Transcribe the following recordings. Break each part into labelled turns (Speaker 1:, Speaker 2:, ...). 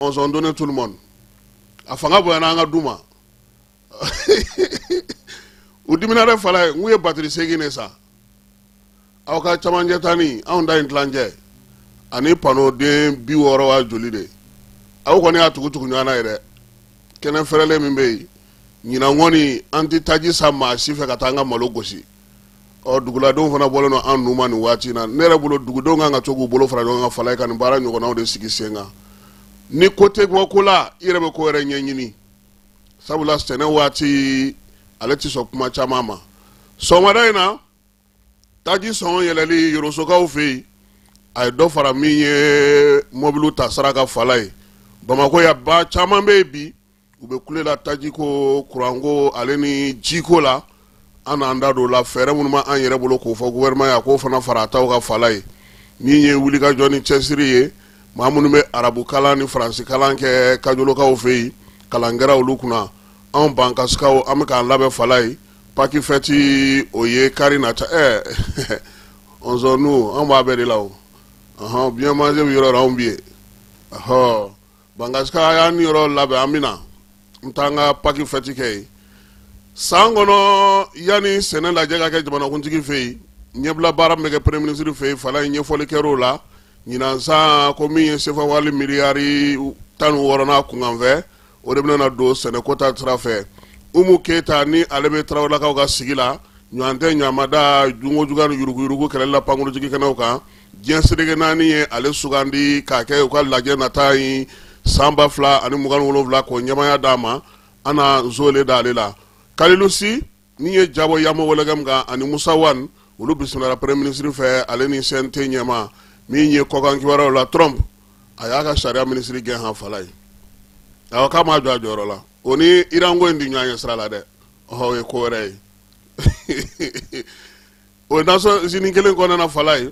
Speaker 1: On s'en donne tout le monde. A fanga boyana nga duma. U diminare fala nguye batterie segine sa. Aw ka chamanje tani on da intlanje. Ani pano de bi woro wa joli de. Aw ko ni atugutugu nyana ire. Kenen ferele mimbe. Nyina ngoni anti taji sama sife katanga malo gosi. O dugula don fana bolo no an numa ni wati na nere bolo dugudo nga togu bolo fara nga fala kan bara nyoko na de sigi senga. Ni kote ko kula ire be ko ere nyenyini. Sabula stene wati aleti so kuma chamama. So madaina taji son yeleli yorosoka ofi ay do fara miye mobilu tasaraka falai. Bamako ya ba chama bebi ube kulela taji ko kurango aleni jiko la ana andado la fere munuma an yere bolo ko fo gouvernement ya ko fana farata ka falai ni ye wuli ka joni chesiriye mamunu be arabu kala ni france kala ke kajolo ka ofei kalangera ulukuna an bankaskaw amka labe falai paki feti oye karina ta on zonu an ba be de lawo bien manger yoro rambie bankaska ya ni yoro labe amina mtanga paki feti ke sangono yani sene la jega ke jamana kuntigi fei nyebla baram be premier ministre fei fala nye fole kero la nyina sa ko mi sefa wali miliari tanu worona kunganve o de bena do sene kota trafe umu keta ni alebe trawla ka sigila nyande nyamada jungo jugan yurugu kelela pangulu jigi kanauka jensedege nani ye ale sugandi ka ke ko laje natai samba fla ani mugan wolo fla ko nyama ya dama ana zole dalela Kalilusi ni ye jabo yamo wolegam ga ani Musa Wan ulu bismillah premier ministre fe aleni sente nyama mi nye kokan ki wara la Trump ayaka sharia ministre gen han falai aw kama joro la oni irango ndi nyanya sala de ho e ko re o naso zinikelen ko na falai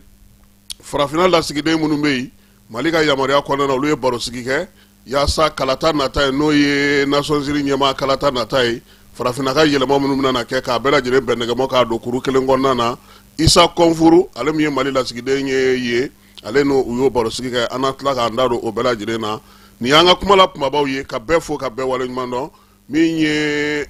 Speaker 1: fra final la sigide munu mei malika yamaria ko na ulu e baro sigike ya sa kalata na tay no ye naso ziri nyama kalata na tay farafina ka yelema munum na ke ka bela jire bennega mo ka do kuru kelen gonna na isa konfuru ale mi mali la sigide ye ale no uyo baro sigike anatla ka ndaro o bela jire na ni anga kuma la puma baw ye ka befo ka be wala nymando mi nye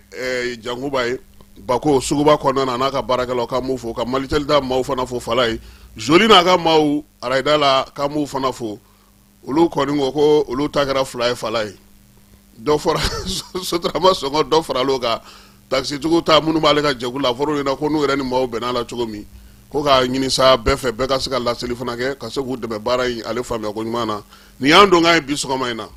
Speaker 1: jangu bay bako suguba konna na ka baraka lo ka mufo ka malitel da maw fana fo falai joli na ka maw araida la ka mu fana fo ulu koni ngoko ulu takara fly falai do fora sotrama songo do fora loga taxi tugu ta munu male ka jegula foro na ko nu reni maw benala tugomi ko ka nyini sa befe be ka sika la telefona ke ka se gudde be baray ale famia ko nyumana ni ando ngai biso ko mayna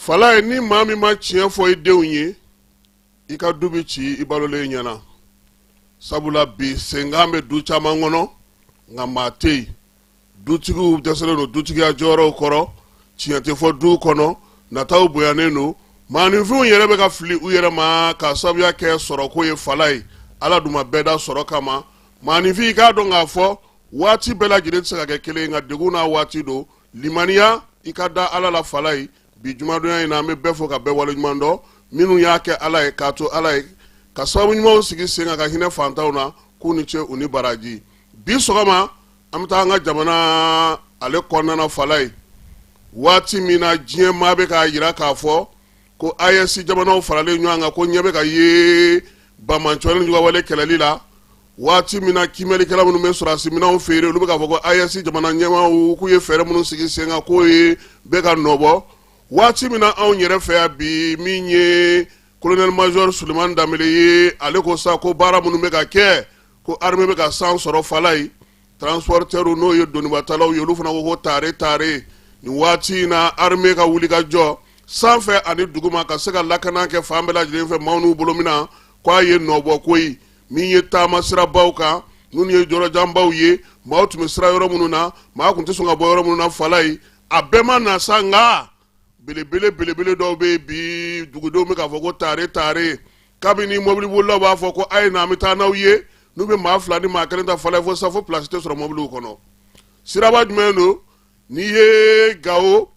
Speaker 1: fala ni mami ma chien fo ideunye ika dubi chi ibalole nyana sabula bi sengambe du chama ngono ngamate dutigu deselo no dutigi ajoro koro chien te fo du kono na taw boyaneno mani fu yere be ka fli u yere ma ka sabya ke soro ko ye falai ala duma beda soro kama mani fi ka do ngafo wati bela jide tsaka ke kele nga deguna wati do limania ikada ala la falai bi jumadu ya ina me befo ka be wala jumando minu yake ala e kato ala e ka sabu nyuma sigi senga ka hine fantauna kuni che uni baraji bi sogama amta nga jamana ale konna na falai wati mina jie mabe ka yira ka fo ko ayesi jamana falale nyanga ko nyebe ka ye ba manchole njuwa wale kelalila wati mina kimeli kala munu me surasi mina o fere lu ka fo ko ayesi jamana nyama ku ye fere munu sigi senga ko ye be ka nobo wati mina an yere fe bi minye colonel major Suleiman Damele ye ale ko sa ko bara munu be ka ke ko armée be ka san soro falai transporteur no ye doni batalaw ye lu fana ko tare ni wati na armée ka wuli ka jo san fe ani duguma ka se ka lakana ke fambela jire fe mawnu bolomina kwa ye nobo koyi minye tama sira bawka nun ye joro jambaw ye mawtu misra yoro munu na ma kunti sunga bo yoro munu na falai abema na sanga bele do be bi dugudo me ka foko tare kabini mobili bolla ba foko ay na mita nawye n'u bɛ maa fila ni maa kelen ta fala ye fo sa fo place tɛ sɔrɔ mɔbiliw kɔnɔ siraba jumɛn don n'i ye Gawo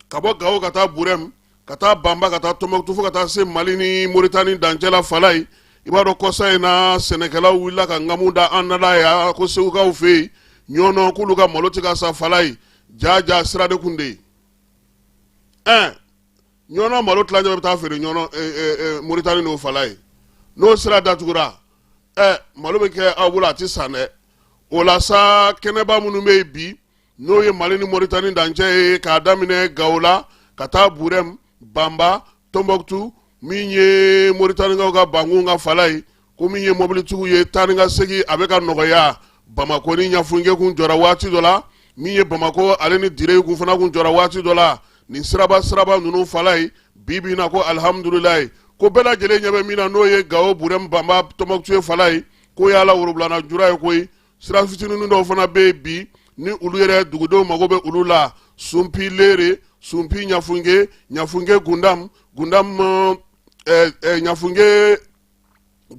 Speaker 1: ka bɔ Gawo ka taa Burem ka taa Bamba ka taa Tombouctou fo ka taa se Mali ni Mauritanie dancɛla fala ye i b'a dɔn kɔsa in na sɛnɛkɛlaw wulila ka ŋamu da an nada ya ko segukaw fɛ yen ɲɔnɔ k'olu ka malo tɛ ka sa fala ye jaja sira de kun de ye ɲɔnɔ malo tilancɛ bɛ taa feere ɲɔnɔ Mauritanie n'o fala ye n'o sira datugura malo bɛ kɛ aw bolo a tɛ san dɛ o la sa kɛnɛba minnu bɛ yen bi n'o ye Mali ni Mauritanie dancɛ ye k'a daminɛ Gawo la ka taa Burem Bamba Tombouctou min ye Mauritanienkaw ka bankun ka fala ye ko min ye mobilitigiw ye taa ni ka segin a bɛ ka nɔgɔya Bamako ni Ɲafunge kun jɔra waati dɔ la min ye Bamako ale ni Dire kun fana kun jɔra waati dɔ la nin siraba ninnu fala ye bi bi in na ko alihamudulilayi ko bɛɛ lajɛlen ɲɛ bɛ min na n'o ye Gawo Burem Bamba Tombouctou ye fala ye ko y'ala worobulana jura ye koyi sira fitinin dɔw fana bɛ yen bi ni olu yɛrɛ dugudenw mago bɛ olu la Sunpi Lere Sunpi Ɲafunge Ɲafunge Gundam Ɲafunge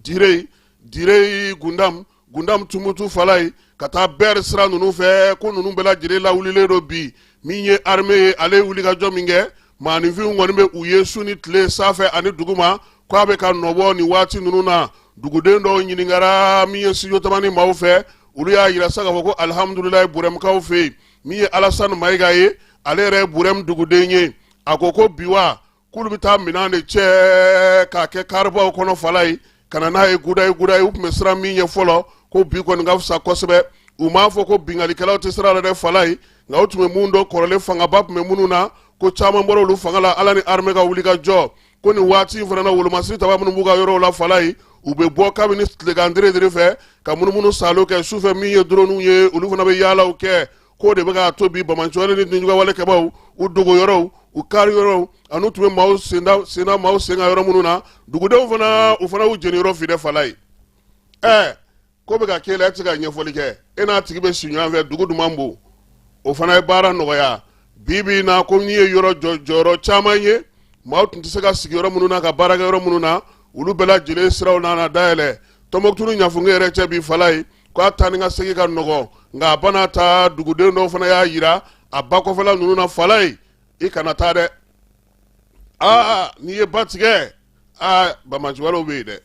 Speaker 1: Dire Gundam Tumutu fala ye ka taa Bɛri sira ninnu fɛ ko ninnu bɛɛ lajɛlen lawulilen don bi min ye armée ye ale ye wulikajɔ min kɛ maaninfinw kɔni bɛ u ye su ni tile sanfɛ ani duguma ko a bɛ ka nɔbɔ nin waati ninnu na duguden dɔw ɲininkara min ye studio tamani maaw fɛ olu y'a yira sa k'a fɔ ko alihamudulilayi Buremkaw fɛ yen min ye Alasani Mayiga ye ale yɛrɛ ye Burem duguden ye a ko bi wa k'olu bɛ taa minɛn de cɛ k'a kɛ karibaw kɔnɔ fala ye ka na n'a ye gudayi u tun bɛ siran min ye fɔlɔ ko bi kɔni ka fisa kosɛbɛ u m'a fɔ ko bingalikɛlaw tɛ sira la dɛ fala ye nka u tun bɛ mun dɔn kɔrɔlen fangaba tun bɛ minnu na ko caman bɔra olu fanga la ala ni armée ka wuli ka jɔ ko nin waati in fana na wolomasiri taba minnu b'u ka yɔrɔw la fala ye u bɛ bɔ kabini tilegan dere fɛ ka munumunu salo kɛ sufɛ min ye drone ye olu fana bɛ yaalaw kɛ k'o de bɛ k'a to bi Bamaɲɔgɔn ni dunjugawalekɛbaw u dogo yɔrɔw u kari yɔrɔw ani tun bɛ maaw senda maaw sen ka yɔrɔ minnu na dugudenw fana u fana y'u jeni yɔrɔ fi dɛ fala ye ko bɛ ka kɛ la e tɛ se ka ɲɛfɔli kɛ e n'a tigi bɛ si ɲɔgɔn fɛ dugu duman bon o fana ye baara nɔgɔya bi bi in na ko n'i ye yɔrɔ jɔyɔrɔ caman ye maaw tun tɛ se ka sigi yɔrɔ minnu na ka baara kɛ yɔrɔ minnu na olu bɛɛ lajɛlen siraw nana dayɛlɛ Tombouctou ni Ɲafunge yɛrɛ cɛ bi fala ye ko a taa ni ka segin ka nɔgɔ nka a bana ta duguden dɔw fana y'a yira a ba kɔfɛla ninnu na fala ye i kana taa dɛ n'i ye ba tigɛ Bamaɲɔgɔnw bɛ yen dɛ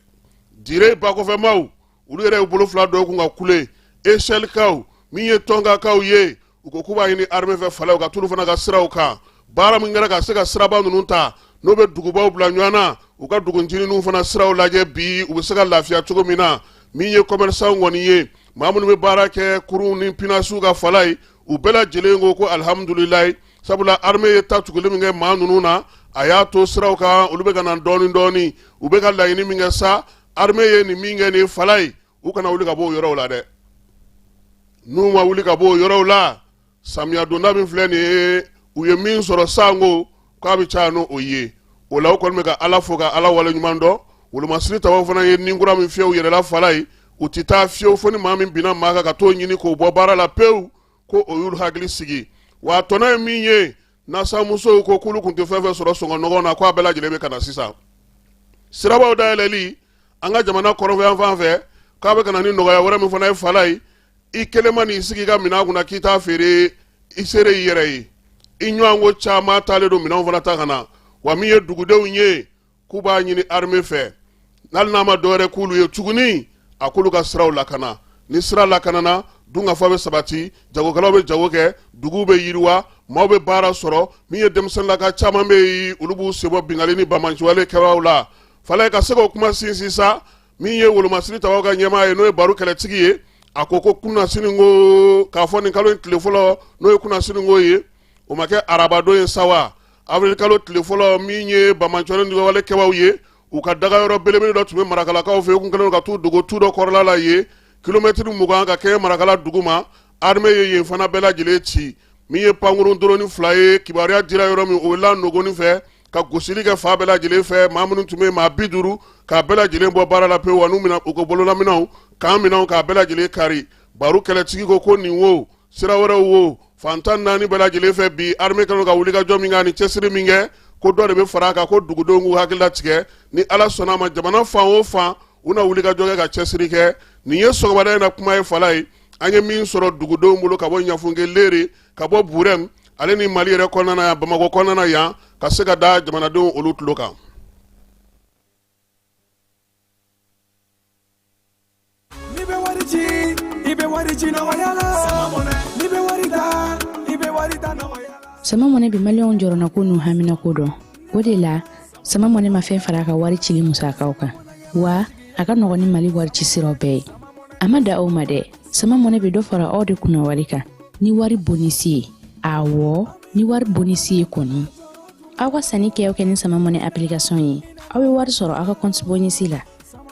Speaker 1: Dire ba kɔfɛmaw olu yɛrɛ y'u bolo fila dɔw kun ka kule Echelkaw min ye Tongakaw ye u ko k'u b'a ɲini armée fɛ fala u ka t'olu fana ka siraw kan baara min kɛra ka se ka siraba ninnu ta n'o bɛ dugubaw bila ɲɔgɔn na u ka duguncininw fana siraw lajɛ bi u bɛ se ka lafiya cogo min na min ye commerçant kɔni ye maa minnu bɛ baara kɛ kurun ni pinasiw ka fala ye u bɛɛ lajɛlen ko alihamudulilayi sabula armée ye ta tuguli min kɛ maa ninnu na a y'a to siraw kan olu bɛ ka na dɔɔni u bɛ ka laɲini min kɛ sa armée ye nin min kɛ nin fala ye u kana wuli ka bɔ o yɔrɔw la dɛ n'u ma wuli ka bɔ o yɔrɔw la samiya donda min filɛ nin ye u ye min sɔrɔ sanko k'a bɛ caya n'o ye o la u kɔni bɛ ka ala fo ka ala waleɲuman dɔn wolomasiri tabaw fana ye ninkura min fiyɛ u yɛrɛla fala ye u tɛ taa fiyewu fo ni maa min binna maa kan ka t'o ɲini k'o bɔ baara la pewu ko o y'olu hakili sigi wa a tɔnɔ ye min ye nasamusow ko k'olu tun tɛ fɛn fɛn sɔrɔ sɔngɔnɔgɔ na k'a bɛɛ lajɛlen bɛ ka na sisan sirabaw dayɛlɛli an ka jamana kɔrɔnfɛ fan fɛ k'a bɛ ka na ni nɔgɔya wɛrɛ min fana ye fala ye i kelen ma n'i sigi i ka minɛn kunna k'i t'a feere i seere i yɛrɛ ye i ɲɔgɔnko caman taalen don minɛnw fana ta ka na wa min ye dugudenw ye k'u b'a ɲini armée fɛ n'ali n'a ma dɔwɛrɛ k'olu ye tuguni a k'olu ka siraw lakana ni sira lakanana dunkafa bɛ sabati jagokɛlaw bɛ jago kɛ duguw bɛ yiriwa maaw bɛ baara sɔrɔ min ye denmisɛnninlaka caman bɛ yen olu b'u sebɔ bingali ni Bamaɲɔgɔn kɛbaw la fala ye ka se k'o kuma sinsin sa min ye wolomasiri tabaw ka ɲɛmaa ye n'o ye baro kɛlɛtigi ye a ko kunnasini ko k'a fɔ nin kalo in tile fɔlɔ n'o ye kunnasini ko ye o ma kɛ arabadon ye sa wa avril kalo tile fɔlɔ min ye Bamaɲɔgɔn kɛbaw ye u ka daga yɔrɔ belebele dɔ tun bɛ marakalakaw fɛ yen u kun kɛlen ka t'u dogo tu dɔ kɔrɔla la yen kilomɛtiri 20 ka kɛ marakala dugu ma armée ye yen fana bɛɛ lajɛlen ci min ye pankurun doroni 2 ye kibaruya dira yɔrɔ min o la nogoni fɛ ka gosili kɛ fa bɛɛ lajɛlen fɛ maa minnu tun bɛ maa 50 k'a bɛɛ lajɛlen bɔ baara la pewu wa n'u mina u ko bololaminɛw k'an minɛnw k'a bɛɛ lajɛlen kari baro kɛlɛtigi ko nin wo sira wɛrɛw wo fantan 4 bɛɛ lajɛlen fɛ bi armée kɛlen ka wulikajɔ min kɛ ani cɛsiri min kɛ ko dɔ de bɛ fara a kan ko dugudenw k'u hakili latigɛ ni ala sɔnna a ma jamana fan o fan una wuli ka jɔ kɛ ka cɛsiri kɛ nin ye sɔgɔmada in na kuma ye Fala ye an ye min sɔrɔ dugudenw bolo ka bɔ Ɲafunge Lere ka bɔ Burem ale ni Mali yɛrɛ kɔnɔna yan Bamakɔ kɔnɔna yan ka se ka da jamanadenw olu tulo kan.
Speaker 2: Sama mɔnɛ bi maliyɛnw jɔrɔna ko n'u hamina ko dɔn o de la sama mɔnɛ ma fɛn fara a ka wari cili musakaw kan wa a ka nɔgɔn ni Mali wari ci siraw bɛɛ ye a ma da aw ma dɛ sama mɔnɛ bi dɔ fara aw de kunna wari kan ni wari bonisi ye awɔ ni wari bonisi ye kɔni aw ka sanni kɛ ni sama mɔnɛ application ye aw bɛ wari sɔrɔ aw ka compte bonisi la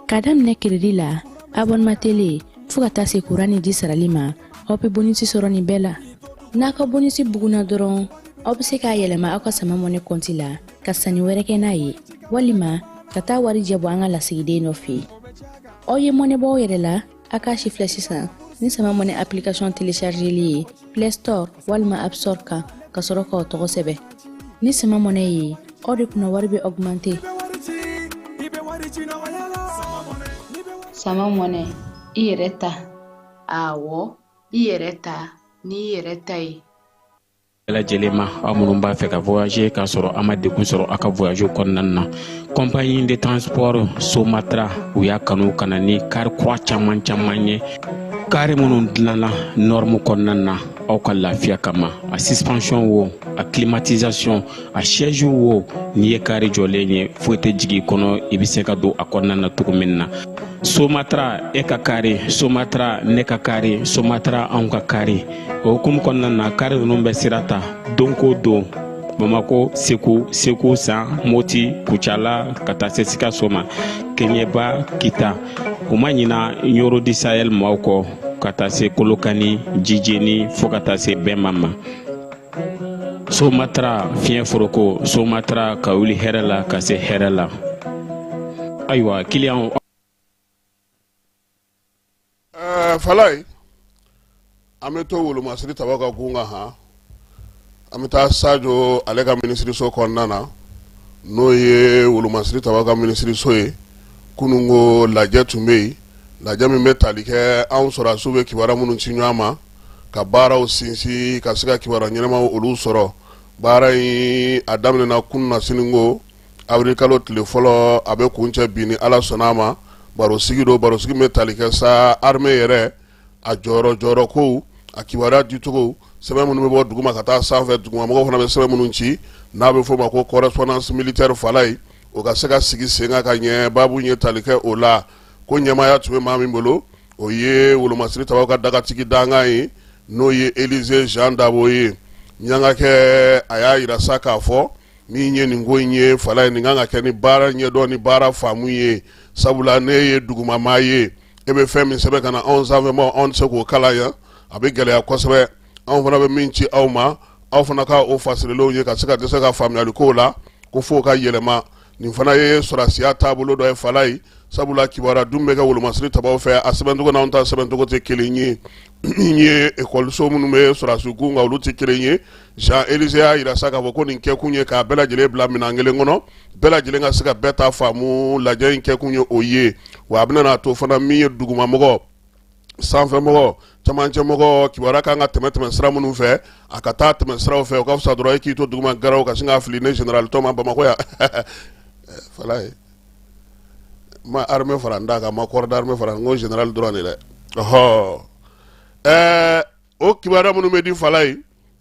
Speaker 2: ka daminɛ crédit la abonnement télé fo ka taa se courant ni ji sarali ma aw bɛ bonisi sɔrɔ nin bɛɛ la n'a ka bonisi buguna dɔrɔn aw bɛ se k'a yɛlɛma aw ka sama mɔnɛ compte la ka sanni wɛrɛ kɛ n'a ye walima ka taa wari jɛbɔ an ka lasigiden dɔ fɛ yen aw ye mɔnɛ bɔ aw yɛrɛ la a k'a si filɛ sisan ni sama mɔnɛ application téléchargeli ye Play Store walima App Store kan ka sɔrɔ k'aw tɔgɔ sɛbɛn ni sama mɔnɛ ye aw de kunna wari bɛ augmenter.
Speaker 3: Sama mɔnɛ i yɛrɛ ta awɔ i yɛrɛ ta ni i yɛrɛ ta ye
Speaker 4: lajɛlen ma aw minnu b'a fɛ ka voyager k'a sɔrɔ a ma degun sɔrɔ a ka voyage kɔnɔna na compagnie de transport Somatra u y'a kanu ka na ni kari kura caman ye kari minnu dilanna norme kɔnɔna na aw ka lafiya kama a suspension wo a climatisation a siège wo n'i ye kari jɔlen ye foyi tɛ jigin kɔnɔ i bɛ se ka don a kɔnɔna na cogo min na Somatra e ka kari Somatra ne ka kari Somatra anw ka kari o hukumu kɔnɔna na kari ninnu bɛ sira ta don ko don Bamako Segu San Moti Kucala ka taa se Sikaso ma Keɲeba Kita u ma ɲina Yoro di Sahel maaw kɔ ka taa se Kolokani Jijeni fo ka taa se Bɛnma ma Somatra fiɲɛ foroko Somatra ka wuli hɛrɛ la ka se hɛrɛ la ayiwa client
Speaker 1: Fala ye an bɛ to wolomasiri taba ka gun kan han an bɛ taa Sajo ale ka minisiriso kɔnɔna na n'o ye wolomasiri taba ka minisiriso ye kunungo lajɛ tun bɛ yen lajɛ min bɛ tali kɛ anw sɔrɔdasiw bɛ kibaruya minnu ci ɲɔgɔn ma ka baaraw sinsin ka se ka kibaruya ɲɛnamaw olu sɔrɔ baara in a daminɛna kunun na siniko avril kalo tile fɔlɔ a bɛ kuncɛ bi ni Ala sɔnna a ma barosigi don barosigi bɛ tali kɛ sa armée yɛrɛ a jɔyɔrɔ kow a kibaruya dicogo sɛbɛn minnu bɛ bɔ duguma ka taa sanfɛ dugumamɔgɔw fana bɛ sɛbɛn minnu ci n'a bɛ fɔ o ma ko correspondance militaire Fala ye o ka se ka sigi sen kan ka ɲɛ baabu ye tali kɛ o la ko ɲɛmaaya tun bɛ maa min bolo o ye wolomasiri tabaw ka dagatigi dankan ye n'o ye Élisée Jean Dabo ye ɲangakɛ a y'a yira sa k'a fɔ min ye nin ko in ye Fala ye nin kan ka kɛ ni baara ɲɛdɔn ni baara faamu ye sabula ne ye dugumamaa ye e bɛ fɛn min sɛbɛn ka na anw sanfɛmaaw anw tɛ se k'o kalan yan a bɛ gɛlɛya kosɛbɛ anw fana bɛ min ci aw ma aw fana ka o fasirilenw ye ka se ka dɛsɛ ka faamuyali kow la ko fo ka yɛlɛma nin fana ye sɔrɔdasiya taabolo dɔ ye Fala ye sabula kibaruya dun bɛ kɛ wolomasiri tabaw fɛ a sɛbɛncogo n'anw ta sɛbɛncogo tɛ kelen ye min ye ekɔliso minnu bɛ sɔrɔdasi kun kan olu tɛ kelen ye Jean Élisée y'a yira sa k'a fɔ ko nin kɛkun ye k'a bɛɛ lajɛlen bila minɛn kelen kɔnɔ bɛɛ lajɛlen ka se ka bɛɛ ta faamu lajɛ in kɛkun ye o ye wa a bɛna n'a to fana min ye dugumamɔgɔ sanfɛmɔgɔ camancɛmɔgɔ kibaruya kan ka tɛmɛ sira minnu fɛ a ka taa tɛmɛ siraw fɛ o ka fisa dɔrɔn e k'i to duguma garaw ka sin k'a fili ne général Toma Bamakɔ yan Fala ye ma armée fara n da kan ma corps d'armée fara n ko général dɔrɔn de dɛ o kibaruya minnu bɛ di Fala ye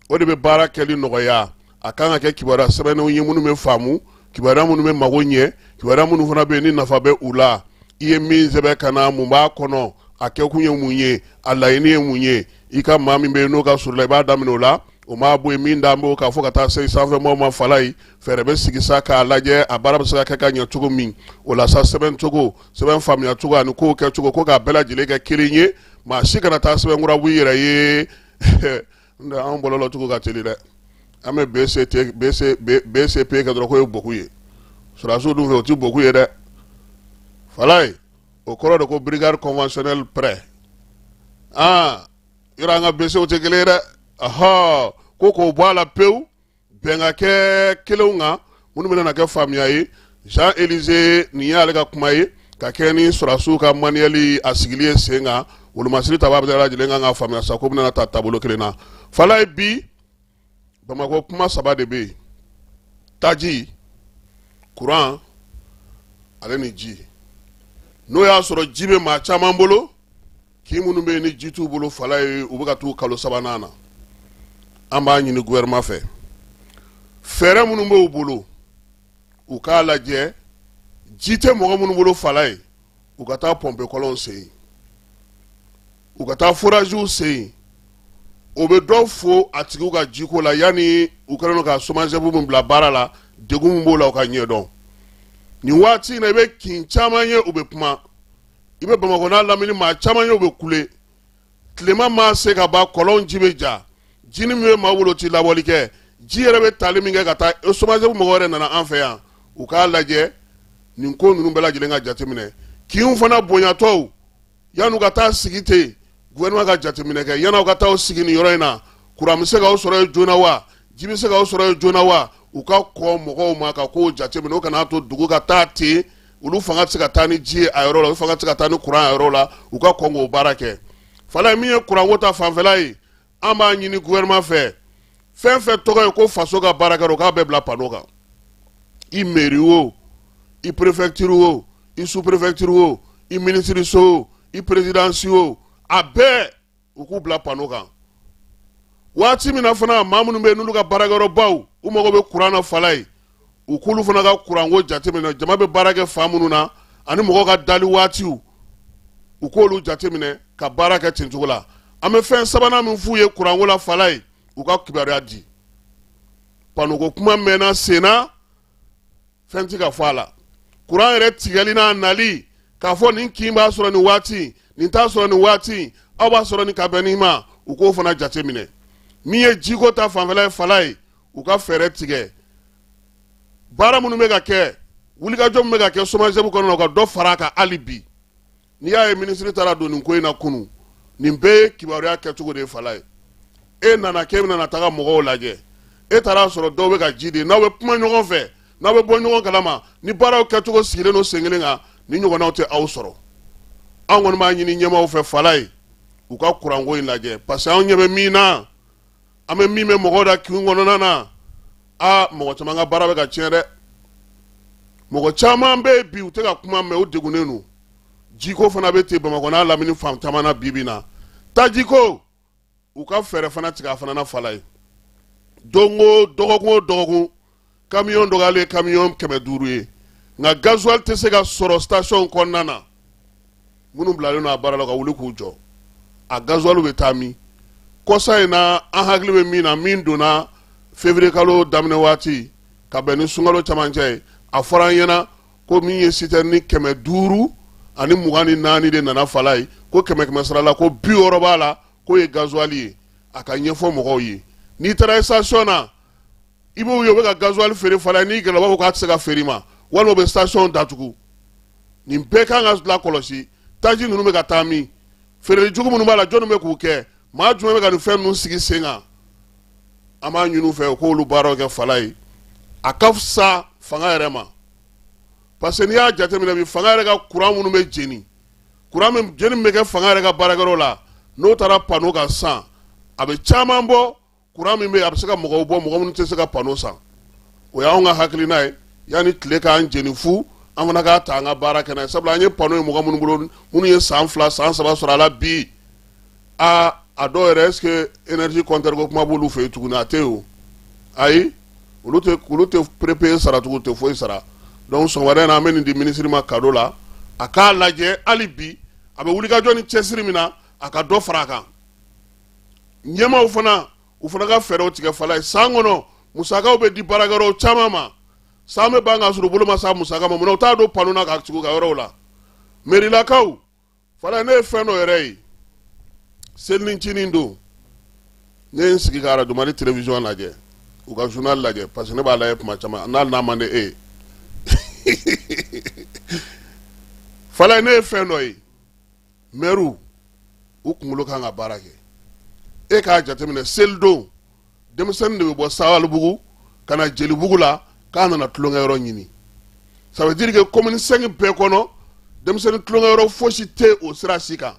Speaker 1: o de bɛ baara kɛli nɔgɔya a kan ka kɛ kibaruya sɛbɛnnenw ye minnu bɛ faamu kibaruya minnu bɛ mago ɲɛ kibaruya minnu fana bɛ yen ni nafa bɛ u la i ye min sɛbɛn ka na mun b'a kɔnɔ a kɛkun ye mun ye a laɲini ye mun ye i ka maa min bɛ yen n'o ka surun la i b'a daminɛ o la o ma bɔ yen min d'an b'o kan fo ka taa se sanfɛmɔgɔw ma Fala ye fɛɛrɛ bɛ sigi sa k'a lajɛ a baara bɛ se ka kɛ ka ɲɛ cogo min o la sa sɛbɛn cogo sɛbɛn faamuya cogo ani kow kɛ cogo ko k'a bɛɛ lajɛlen kɛ kelen ye maa si kana taa sɛbɛn kura b'i yɛrɛ ye anw bɔlɔlɔ cogo ka teli dɛ an bɛ BCP kɛ dɔrɔn ko ye boku ye sɔrɔdasiw dun fɛ o tɛ boku ye dɛ Fala ye o kɔrɔ de ko brigade conventionnelle prêt yɔrɔ an ka BCO tɛ kelen ye dɛ ko k'o bɔ a la pewu bɛn ka kɛ kelenw kan minnu bɛna kɛ faamuya ye Jean Élisée nin y'ale ka kuma ye ka kɛ ni sɔrɔsiw ka maniyali a sigili ye sen kan wolomasiri ta b'a bɛɛ lajɛlen kan ka faamuya sa ko bɛna ta taabolo kelen na fala ye bi Bamakɔ kuma 3 de bɛ yen taji courant ale ni ji n'o y'a sɔrɔ ji bɛ maa caman bolo k'i minnu bɛ yen ni ji t'u bolo fala ye u bɛ ka t'u kalo 3nan na an b'a ɲini gouvernement fɛ fɛɛrɛ minnu b'u bolo u k'a lajɛ ji tɛ mɔgɔ minnu bolo fala ye u ka taa pompe kɔlɔnw sen u ka taa foragew sen o bɛ dɔ fo a tigiw ka jiko la yanni u kɛlen don ka somazebu min bila baara la degun min b'o la u ka ɲɛdɔn nin waati in na i bɛ kin caman ye u bɛ kuma i bɛ Bamakɔ n'a lamini maa caman ye u bɛ kule tilema ma se ka ban kɔlɔn ji bɛ ja ji ni min bɛ maa bolo ti labɔli kɛ ji yɛrɛ bɛ tali min kɛ ka taa somazebu mɔgɔ wɛrɛ nana an fɛ yan u k'a lajɛ nin ko ninnu bɛɛ lajɛlen ka jateminɛ kinw fana bonyatɔw yan'u ka taa sigi ten gouvernement ka jateminɛ kɛ yan'aw ka taa sigi nin yɔrɔ in na kuran bɛ se k'aw sɔrɔ yen joona wa ji bɛ se k'aw sɔrɔ yen joona wa u ka kɔn mɔgɔw ma ka kow jateminɛ o kana to dugu ka taa ten olu fanga tɛ se ka taa ni ji ye a yɔrɔ la olu fanga tɛ se ka taa ni kuran a yɔrɔ la u ka kɔn k'o baara kɛ fala min ye kuranko ta fanfɛla ye an b'a ɲini gouvernement fɛ fɛn fɛn tɔgɔ ye ko faso ka baara kɛ o k'a bɛɛ bila pano kan i mairie o i préfecture o i sous-préfecture o i ministre so o i présidence o a bɛɛ u k'u bila pano kan waati min na fana maa minnu bɛ yen n'olu ka baarakɛyɔrɔbaw u mago bɛ kuran na fala ye u k'olu fana ka kuranko jateminɛ jama bɛ baara kɛ fan minnu na ani mɔgɔw ka dali waatiw u k'olu jateminɛ ka baara kɛ ten cogo la an bɛ fɛn sabanan min f'u ye kuranko la fala ye u ka kibaruya di panoko kuma mɛnna sen na fɛn tɛ ka fɔ a la kuran yɛrɛ tigɛli n'a nali k'a fɔ nin kin b'a sɔrɔ nin waati nin t'a sɔrɔ nin waati aw b'a sɔrɔ nin ka bɛn nin ma u k'o fana jateminɛ min ye jiko ta fanfɛla ye fala ye u ka fɛɛrɛ tigɛ baara minnu bɛ ka kɛ wulikajɔ min bɛ ka kɛ somazebu kɔnɔ u ka dɔ fara a kan hali bi n'i y'a ye minisiri taara don nin ko in na kunun nin bɛɛ ye kibaruya kɛcogo de ye fala ye e nana k'e bɛna taga mɔgɔw lajɛ e taara sɔrɔ dɔw bɛ ka ji de n'aw bɛ kuma ɲɔgɔn fɛ n'aw bɛ bɔ ɲɔgɔn kalama ni baaraw kɛcogo sigilen don sen kelen kan ni ɲɔgɔnnaw tɛ aw sɔrɔ an kɔni b'a ɲini ɲɛmaaw fɛ fala ye u ka kuranko in lajɛ parce que anw ɲɛ bɛ min na an bɛ min bɛ mɔgɔw da kin kɔnɔna na mɔgɔ caman ka baara bɛ ka tiɲɛ dɛ mɔgɔ caman bɛ yen bi u tɛ ka kuma mɛn u degunnen don jiko fana bɛ ten Bamakɔ n'a lamini fan caman na bi bi in na tajiko u ka fɛɛrɛ fana tigɛ a fana na fala ye don o dɔgɔkun o dɔgɔkun kamiyɔn dɔgɔyalen kamiyɔn 500 ye nka gasoil tɛ se ka sɔrɔ station kɔnɔna na minnu bilalen don a baara la ka wuli k'u jɔ a gasoil bɛ taa min kɔsa in na an hakili bɛ min na min donna février kalo daminɛ waati ka bɛn ni sunkalo camancɛ ye a fɔra an ɲɛna ko min ye citerne 500 ani 24 de nana fala ye ko 100 sara la ko 60 b'a la k'o ye gasoil ye a ka ɲɛfɔ mɔgɔw ye n'i taara station na i b'u ye u bɛ ka gasoil feere fala ye n'i gɛlɛya u b'a fɔ k'a tɛ se ka feere ma walima u bɛ station datugu nin bɛɛ kan ka lakɔlɔsi taji ninnu bɛ ka taa min feereli jugu minnu b'a la jɔnni bɛ k'u kɛ maa jumɛn bɛ ka nin fɛn ninnu sigi sen kan an b'a ɲini u fɛ u k'olu baaraw kɛ fala ye a ka fisa fanga yɛrɛ ma parce que n'i y'a jateminɛ bi fanga yɛrɛ ka kuran minnu bɛ jeni kuran min jeni min bɛ kɛ fanga yɛrɛ ka baarakɛyɔrɔ la n'o taara pano kan san a bɛ caman bɔ kuran min bɛ yen a bɛ se ka mɔgɔw bɔ mɔgɔ minnu tɛ se ka pano san o y'anw ka hakilina ye yanni tile k'an jeni fu an fana k'a ta an ka baara kɛ n'a ye sabula an ye pano ye mɔgɔ minnu bolo minnu ye san 2 san 3 sɔrɔ a la bi a dɔw yɛrɛ est ce que énergie compteur ko kuma b'olu fɛ yen tuguni a tɛ yen o ayi olu tɛ prépayé sara tugun tɛ foyi sara donc sɔgɔmada in na an bɛ nin di minisiri ma cadeau la a k'a lajɛ hali bi a bɛ wulikajɔ ni cɛsiri min na a ka dɔ fara a kan ɲɛmaaw fana u fana ka fɛɛrɛw tigɛ fala ye san kɔnɔ musakaw bɛ di baarakɛyɔrɔw caman ma san bɛ ban ka sɔrɔ u bolo ma se musaka ma munna u t'a don pano na ka tugu ka yɔrɔw la mairilakaw fala ne ye fɛn dɔ yɛrɛ ye seli ni ncinin don ne ye n sigi ka radio Mali télévision lajɛ u ka journal lajɛ parce que ne b'a lajɛ tuma caman n'a man di e ye fala ne ye fɛn dɔ ye maire u kunkolo kan ka baara kɛ e k'a jateminɛ seli don denmisɛnnin de bɛ bɔ Sabalibugu ka na Jelibugu la k'a nana tulonkɛyɔrɔ ɲini ça veut dire que commune 5 bɛɛ kɔnɔ denmisɛnnin tulonkɛ yɔrɔ fosi tɛ o sira si kan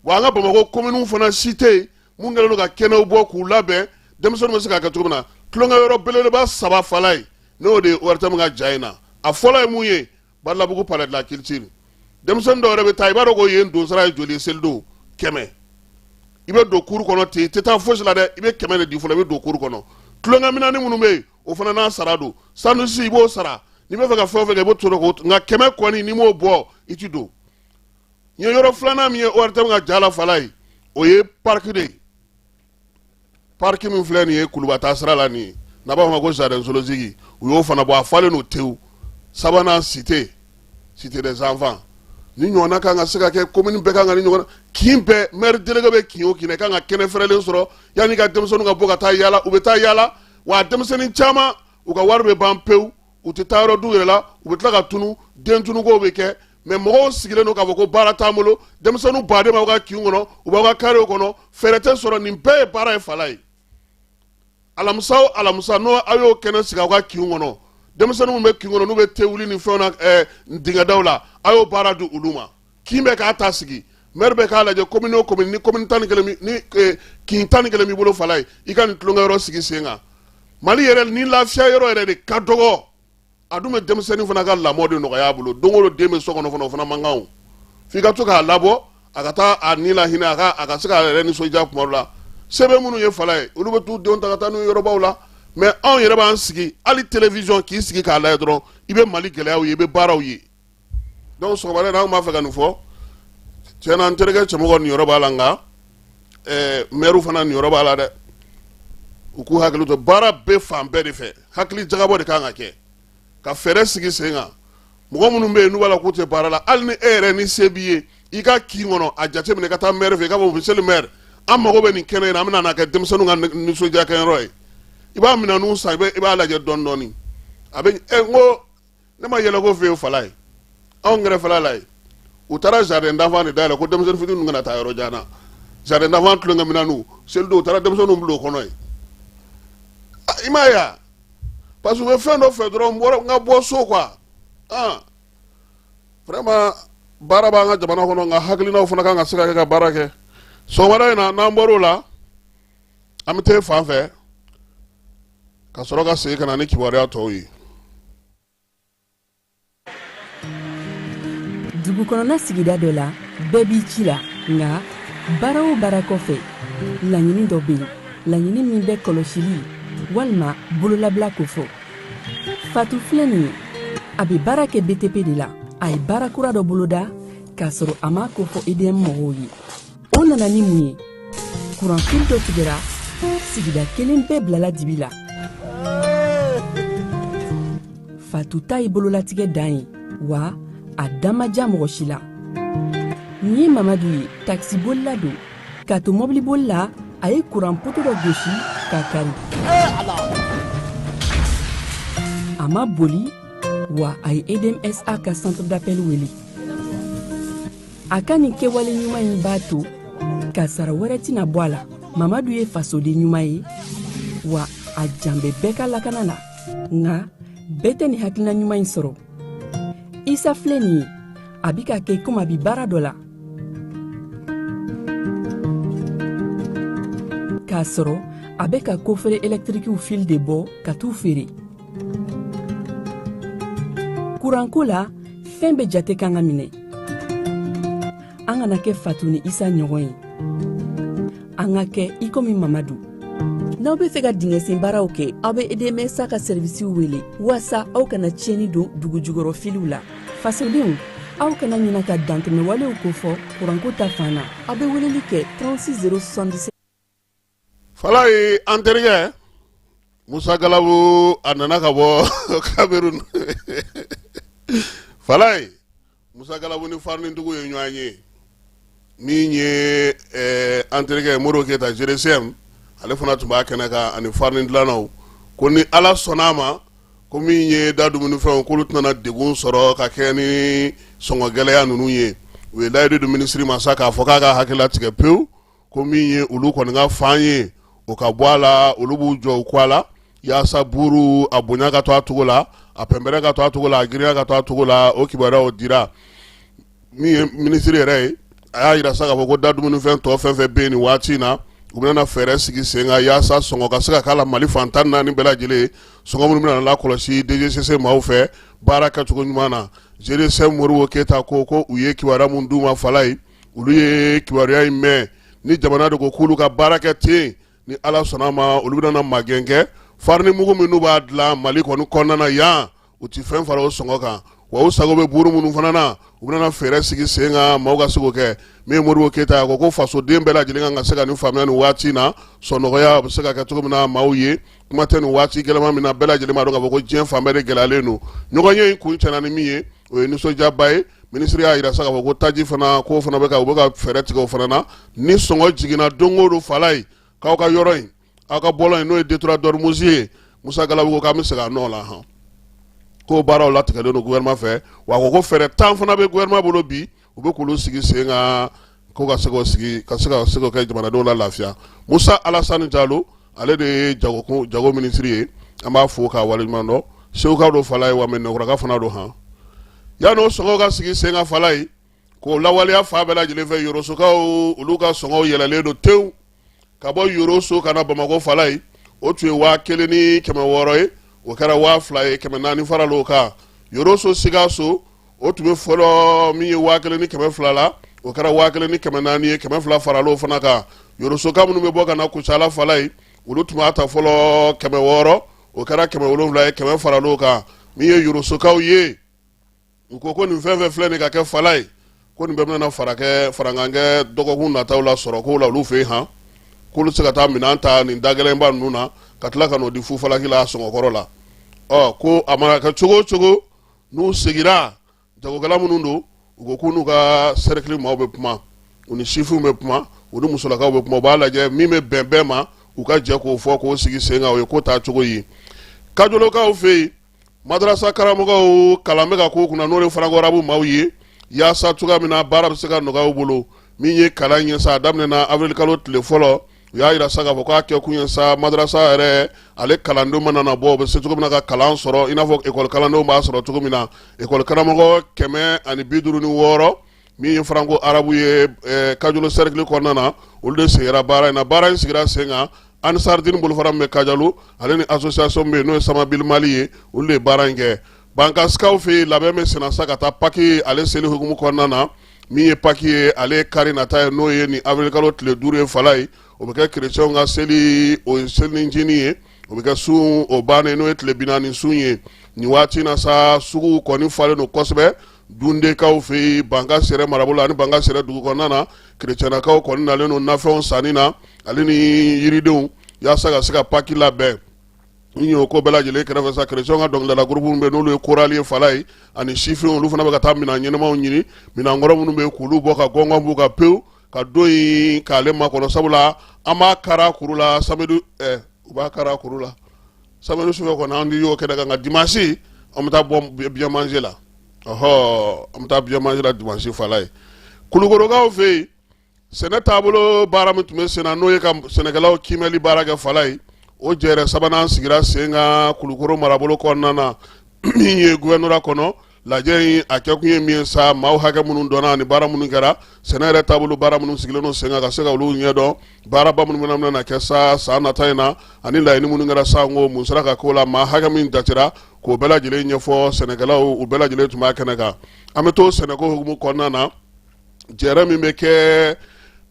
Speaker 1: wa an ka Bamakɔ commune fana si tɛ mun kɛlen don ka kɛnɛw bɔ k'u labɛn denmisɛnninw bɛ se k'a kɛ cogo min na tulonkɛ yɔrɔ belebeleba 3 fala ye n'o de ye ORTM ka ja in na a fɔlɔ ye mun ye Badalabugu palais de la culture denmisɛnnin dɔw yɛrɛ bɛ taa i b'a dɔn ko yen donsara ye joli ye selido 100 i bɛ don cour kɔnɔ ten i tɛ taa fosi la dɛ i bɛ 100 de di fɔlɔ i bɛ don cour kɔnɔ tulonkɛ minani minnu bɛ yen o fana n'a sara don sandusi i b'o sara n'i bɛ fɛ ka fɛn o fɛn kɛ i b'o to nka 100 kɔni n'i m'o bɔ i ti don n ye yɔrɔ filanan min ye ORTM ka ja la fala ye o ye parc de ye parc min filɛ nin ye Kulubata sira la nin ye n'a b'a fɔ ma ko jardin zoologique u y'o fana bɔ a falen n'o tewu sabanan cité des enfants ni ɲɔgɔnna kan ka se ka kɛ commune bɛɛ kan ka ni ɲɔgɔnna kin bɛɛ maire délégué bɛ kin o kin na i kan ka kɛnɛ fɛrɛlen sɔrɔ yanni ka denmisɛnninw ka bɔ ka taa yaala u bɛ taa yaala wa denmisɛnnin caman u ka wari bɛ ban pewu u tɛ taa yɔrɔ d'u yɛrɛ la u bɛ tila ka tunu den tunukow bɛ kɛ mais mɔgɔw sigilen don k'a fɔ ko baara t'an bolo denmisɛnninw baden b'aw ka kin kɔnɔ u b'aw ka carré kɔnɔ fɛɛrɛ tɛ sɔrɔ nin bɛɛ ye baara ye fala ye alamisa o alamisa n'o aw y'o kɛnɛ sigi aw ka kin kɔnɔ denmisɛnninw bɛ kin kɔnɔ n'u bɛ te wuli ni fɛnw na dingɛdaw la a y'o baara di olu ma kin bɛ k'a ta sigi maire bɛ k'a lajɛ commune o commune ni commune 11 ni kin 11 b'i bolo fala ye i ka nin tulonkɛyɔrɔ sigi sen kan Mali yɛrɛ ni lafiya yɔrɔ yɛrɛ de ka dɔgɔ a dun bɛ denmisɛnnin fana ka lamɔ de nɔgɔya a bolo don o don den bɛ so kɔnɔ fana o fana man kan o f'i ka to k'a labɔ a ka taa a ni la hinɛ a ka se k'a yɛrɛ nisɔndiya kuma dɔ la sɛbɛn minnu ye fala ye olu bɛ t'u denw ta ka taa n'u ye yɔrɔbaw la mais anw yɛrɛ b'an sigi hali télévision k'i sigi k'a lajɛ dɔrɔn i bɛ Mali gɛlɛyaw ye i bɛ baaraw ye donc sɔgɔmada in na an b'a fɛ ka nin fɔ tiɲɛna n terikɛ cɛmɔgɔ nin yɔrɔ b'a la nka maire fana nin yɔrɔ b'a la dɛ u k'u hakili to baara bɛ fan bɛɛ de fɛ hakili jagabɔ de kan ka kɛ ka fɛɛrɛ sigi sen kan mɔgɔ minnu bɛ yen n'u b'a la k'u tɛ baara la hali ni e yɛrɛ ni se b'i ye i ka kin kɔnɔ a jateminɛ i ka taa maire fɛ i k'a fɔ monsieur le maire an mago bɛ nin kɛnɛ in na an bɛna n'a kɛ denmisɛnninw ka nisɔndiya kɛyɔrɔ ye i b'a minɛnw san i b'a lajɛ dɔɔni dɔɔni a bɛ n ko ne ma yɛlɛ ko fɛ yen fala ye anw kɛrɛfɛla la ye u taara jardin d'enfant de dayɛlɛ ko denmisɛnnin fitininw kana taa yɔrɔ jan na jardin d'enfant tulonkɛ minɛnw selido u taara denmisɛnninw bila o kɔnɔ ye i m'a ye wa parce que u bɛ fɛn dɔ fɛ dɔrɔn n ka bɔ so quoi vraiment baara b'an ka jamana kɔnɔ nka hakilinaw fana kan ka se ka kɛ ka baara kɛ sɔgɔmada in na n'an bɔr'o la an bɛ taa fan fɛ ka sɔrɔ ka segin ka na ni kibaruya tɔw ye.
Speaker 5: dugu kɔnɔna sigida dɔ la bɛɛ b'i ci la nka baara o baara kɔfɛ laɲini dɔ bɛ yen laɲini min bɛ kɔlɔsili walima bololabila ko fɔ Fatu filɛ nin ye a bɛ baara kɛ BTP de la a ye baara kura dɔ boloda k'a sɔrɔ a m'a ko fɔ EDM mɔgɔw ye o nana ni mun ye kuranfili dɔ tigɛra sigida kelen bɛɛ bilala dibi la Fatu ta ye bololatigɛ dan ye wa a dan ma diya mɔgɔ si la nin ye Mamadu ye taxibolila don k'a to mɔbiliboli la a ye kuran poto dɔ gosi k'a kari a ma boli wa a ye EDMSA ka centre d'appel wele a ka nin kɛwale ɲuman in b'a to ka sara wɛrɛ tɛna bɔ a la Mamadu ye fasoden ɲuman ye wa a jan bɛ bɛɛ ka lakana la nka bɛɛ tɛ nin hakilina ɲuman in sɔrɔ Isa filɛ nin ye a bi ka kɛ komi a bi baara dɔ la k'a sɔrɔ a bɛ ka kofere électrique fil de bɔ ka t'u feere kuranko la fɛn bɛ jate kan ka minɛ an kana kɛ Fatu ni Isa ɲɔgɔn ye an ka kɛ i komi Mamadu n'aw bɛ fɛ ka dingɛsen baaraw kɛ aw bɛ EDMSA ka servisiw wele walasa aw kana tiɲɛni don dugu jukɔrɔ filiw la fasodenw aw kana ɲina ka dantɛmɛ walew ko fɔ kuranko ta fan na aw bɛ weleli kɛ 36 077
Speaker 1: fala ye an terikɛ Musa Galabu a nana ka bɔ Cameroun fala ye Musa Galabu ni Farnindugu ye ɲɔgɔn ye min ye an terikɛ Moro Keyita GDCM ale fana tun b'a kɛnɛ kan ani farni dilannaw ko ni Ala sɔnna ma ko min ye da dumunifɛnw k'olu tɛna degun sɔrɔ ka kɛ ni sɔngɔgɛlɛya ninnu ye u ye layidu di minisiri ma sa k'a fɔ k'a ka hakilila tigɛ pewu ko min ye olu kɔni ka fan ye o ka bɔ a la olu b'u jɔ u kɔ a la yaasa buru a bonya ka to a cogo la a pɛnpɛrɛn ka to a cogo la a girinya ka to a cogo la o kibaruyaw dira min ye minisiri yɛrɛ ye a y'a yira sa k'a fɔ ko da dumunifɛn tɔ fɛn fɛn bɛ yen nin waati in na u bɛna fɛɛrɛ sigi sen kan yaasa sɔngɔ ka se ka k'a la Mali fantan naani bɛɛ lajɛlen sɔngɔ minnu bɛna lakɔlɔsi DGCC maaw fɛ baara kɛcogo ɲuman na GDC Moribo Keyita ko u ye kibaruya mun d'u ma Fala ye olu ye kibaruya in mɛn ni jamana de ko k'olu ka baara kɛ ten ni Ala sɔnna ma olu bɛna magɛn kɛ farini mugu minnu b'a dilan Mali kɔni kɔnɔna na yan u ti fɛn fara o sɔngɔ kan wa u sago bɛ buru minnu fana na u bɛna fɛɛrɛ sigi sen kan maaw ka se k'o kɛ min ye Moribo Keyita ko fasoden bɛɛ lajɛlen kan ka se ka nin faamuya nin waati in na sɔnɔgɔya o bɛ se ka kɛ cogo min na maaw ye kuma tɛ nin waati gɛlɛma min na bɛɛ lajɛlen b'a dɔn k'a fɔ ko diɲɛ fan bɛɛ de gɛlɛyalen don ɲɔgɔnye in kun cɛna ni min ye o ye nisɔndiyaba ye minisiri y'a yira sa k'a fɔ ko taji fana ko fana u bɛ ka fɛɛrɛ tigɛ o fana na ni sɔngɔ jiginna don o don Fala ye k'aw ka yɔrɔ in aw ka bɔlɔn in n'o ye détourateur Musi ye Musa Galabu ko k'an bɛ segin a nɔ la han ko baaraw latigɛlen don gouvernement fɛ wa ko fɛɛrɛ 10 fana bɛ gouvernement bolo bi u bɛ k'olu sigi sen kan ko ka se k'o sigi ka se k'o kɛ jamanadenw la lafiya Musa Alassane Jalo ale de ye jago minisiri ye an b'a fo k'a waleɲuman dɔn Seguka don Fala ye wa Mɛnɛkɔrɔka fana don han yan'o sɔngɔw ka sigi sen kan Fala ye k'o lawaleya fa bɛɛ lajɛlen fɛ Yorosokaw olu ka sɔngɔw yɛlɛlen don tewu ka bɔ Yoroso ka na Bamakɔ Fala ye o tun ye 1,600 ye o kɛra 2,000 ye 400 farala o kan Yoroso Sikaso o tun bɛ fɔlɔ min ye 1,200 la o kɛra 1,400 ye 200 farala o fana kan Yorosoka minnu bɛ bɔ ka na Kucala Fala ye olu tun b'a ta fɔlɔ 600 o kɛra 700 ye 100 farala o kan min ye Yorosokaw ye u ko nin fɛn fɛn filɛ nin ka kɛ Fala ye ko nin bɛɛ bɛna farankan kɛ dɔgɔkun nataw la sɔrɔ ko la olu fɛ yen han k'olu se ka taa minɛn ta nin dagɛlɛnba ninnu na ka tila ka n'o di Fufalaki la sɔngɔkɔrɔ la ko a mana kɛ cogo o cogo n'u segira jagokɛla minnu don u ko k'u n'u ka cercle maaw bɛ kuma u ni sifinw bɛ kuma u ni musolakaw bɛ kuma u b'a lajɛ min bɛ bɛn bɛɛ ma u ka jɛ k'o fɔ k'o sigi sen kan o ye ko taa cogo ye Kajolokaw fɛ yen madrasa karamɔgɔw kalan bɛ ka k'u kunna n'o ye Faranko Arabu maaw ye yaasa cogoya min na baara bɛ se ka nɔgɔya u bolo min ye kalan ɲɛ sa a daminɛna avril kalo tile fɔlɔ u y'a yira sa k'a fɔ k'a kɛ kun ye sa madrasa yɛrɛ ale kalandenw mana na bɔ u bɛ se cogo min na ka kalan sɔrɔ i n'a fɔ école kalandenw b'a sɔrɔ cogo min na école karamɔgɔ 156 min ye Faranko Arabu ye Kajolo cercle kɔnɔna na olu de sigira baara in na baara in sigira sen kan Ansardine bolofara min bɛ Kajalo ale ni association bɛ yen n'o ye Samabil Mali ye olu de ye baara in kɛ Bankasikaw fɛ yen labɛn bɛ senna sa ka taa Paki ale seli hukumu kɔnɔna na min ye Paki ye ale kari nata ye n'o ye nin avril kalo tile 5 ye Fala ye o bɛ kɛ chrétienw ka seli o ye seli ncini ye o bɛ kɛ sun o bannen n'o ye tile 40 sun ye nin waati in na sa suguw kɔni falen don kosɛbɛ dundekaw fɛ yen Banka Sɛrɛ marabolo ani Banka Sɛrɛ dugu kɔnɔna na chrétiennakaw kɔni nalen don nafɛnw sanni na ale ni yiridenw yaasa ka se ka Paki labɛn n y'o ko bɛɛ lajɛlen kɛrɛfɛ sa chrétienw ka dɔnkilidala groupe minnu bɛ n'olu ye chorale ye Fala ye ani sifinw olu fana bɛ ka taa minɛn ɲɛnamaw ɲini minɛn kɔrɔ minnu bɛ k'olu bɔ ka gɔngɔn b'u ka pewu ka don in k'ale makɔnɔ sabula an b'a kara kuru la samedi u b'a kara kuru la samedi sufɛ kɔni an y'o kɛ nka dimanche an bɛ taa bɔ bien manger la an bɛ taa bien manger la dimanche Fala ye Kulukorokaw fɛ yen sɛnɛ taabolo baara min tun bɛ sen na n'o ye ka sɛnɛkɛlaw kiimɛli baara kɛ Fala ye o jɛrɛ sabanan sigira sen kan Kulukoro marabolo kɔnɔna na min ye gouvernorat kɔnɔ lajɛ in a kɛ kun ye min ye sa maaw hakɛ minnu dɔnna ani baara minnu kɛra sɛnɛ yɛrɛ taabolo baara minnu sigilen don sen kan ka se ka olu ɲɛdɔn baaraba minnu bɛna kɛ sa san nata in na ani laɲini minnu kɛra sa n ko mun sera ka k'o la maa hakɛ min jatera k'o bɛɛ lajɛlen ɲɛfɔ sɛnɛkɛlaw u bɛɛ lajɛlen tun b'a kɛnɛ kan an bɛ to sɛnɛko hukumu kɔnɔna na jɛrɛ min bɛ kɛ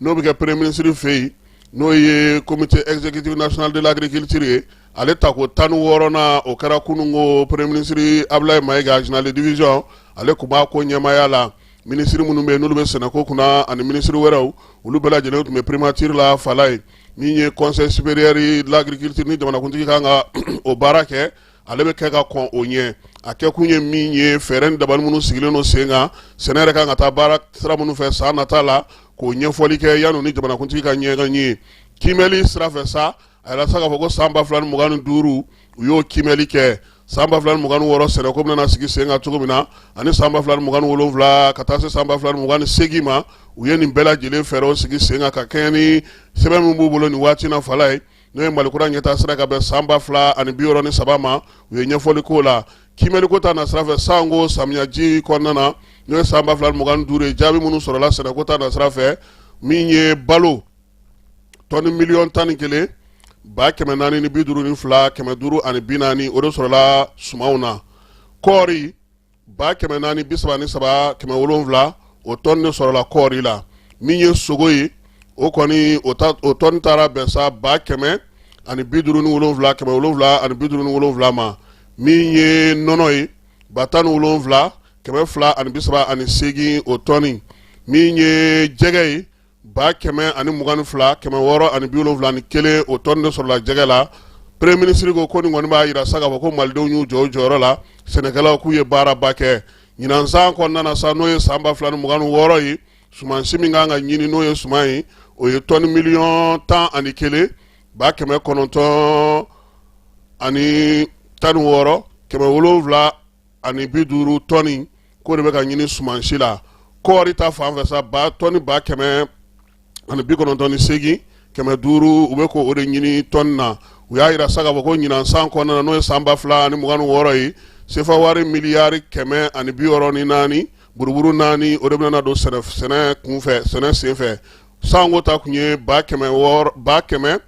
Speaker 1: n'o bɛ kɛ premier ministre fɛ yen n'o ye comité exécutif national de l'agriculture ye ale ta ko 16nan o kɛra kunungo premier ministre Ablaye Mayiga général de division ale tun b'a ko ɲɛmaya la ministre minnu bɛ yen n'olu bɛ sɛnɛko kunna ani ministre wɛrɛw olu bɛɛ lajɛlen tun bɛ primature la Fala ye min ye conseil supérieur de l'agriculture ni jamanakuntigi kan ka o baara kɛ ale bɛ kɛ ka kɔn o ɲɛ a kɛ kun ye min ye fɛɛrɛ ni dabali minnu sigilen don sen kan sɛnɛ yɛrɛ kan ka taa baara sira minnu fɛ san nata la k'o ɲɛfɔli kɛ yan'o ni jamanakuntigi ka ɲɛ ka ɲɛ kiimɛli sira fɛ sa a yɛrɛ sa k'a fɔ ko san 2025 u y'o kiimɛli kɛ san 2026 sɛnɛko bɛna sigi sen kan cogo min na ani san 2027 ka taa se san 2028 ma u ye nin bɛɛ lajɛlen fɛɛrɛw sigi sen kan ka kɛɲɛ ni sɛbɛn min b'u bolo nin waati in na Fala ye n'o ye malikura ɲɛta sira ka bɛn san 2063 ma u ye ɲɛfɔli k'o la kimɛli ko ta na sira fɛ sango samiyaji kɔnɔna na n'o ye san 2025 ye jaabi minnu sɔrɔla sɛnɛko ta na sira fɛ min ye balo tɔni miliyɔn 11 442 540 o de sɔrɔla sumaw na kɔɔri 433 700 o tɔni de sɔrɔla kɔɔri la min ye sogo ye o kɔni o tɔni taara bɛn sa 157 757 ma min ye nɔnɔ ye 17 238 o tɔni min ye jɛgɛ ye 122 671 o tɔni de sɔrɔla jɛgɛ la premier ministre ko nin kɔni b'a yira sa k'a fɔ ko malidenw y'u jɔ o jɔyɔrɔ la sɛnɛkɛlaw k'u ye baaraba kɛ ɲinan san kɔnɔna na sa n'o ye san 2026 ye sumansi min kan ka ɲini n'o ye suman ye o ye tɔni miliyɔn 11 916 750 tɔni k'o de bɛ ka ɲini sumansi la kɔɔri ta fan fɛ sa tɔni 198 500 u bɛ k'o de ɲini tɔni na u y'a yira sa k'a fɔ ko ɲinan san kɔnɔna na n'o ye san 2026 ye sefa wari miliyari 164 buruburu 4 o de bɛna don sɛnɛ kunfɛ sɛnɛ senfɛ sango ta kun ye 161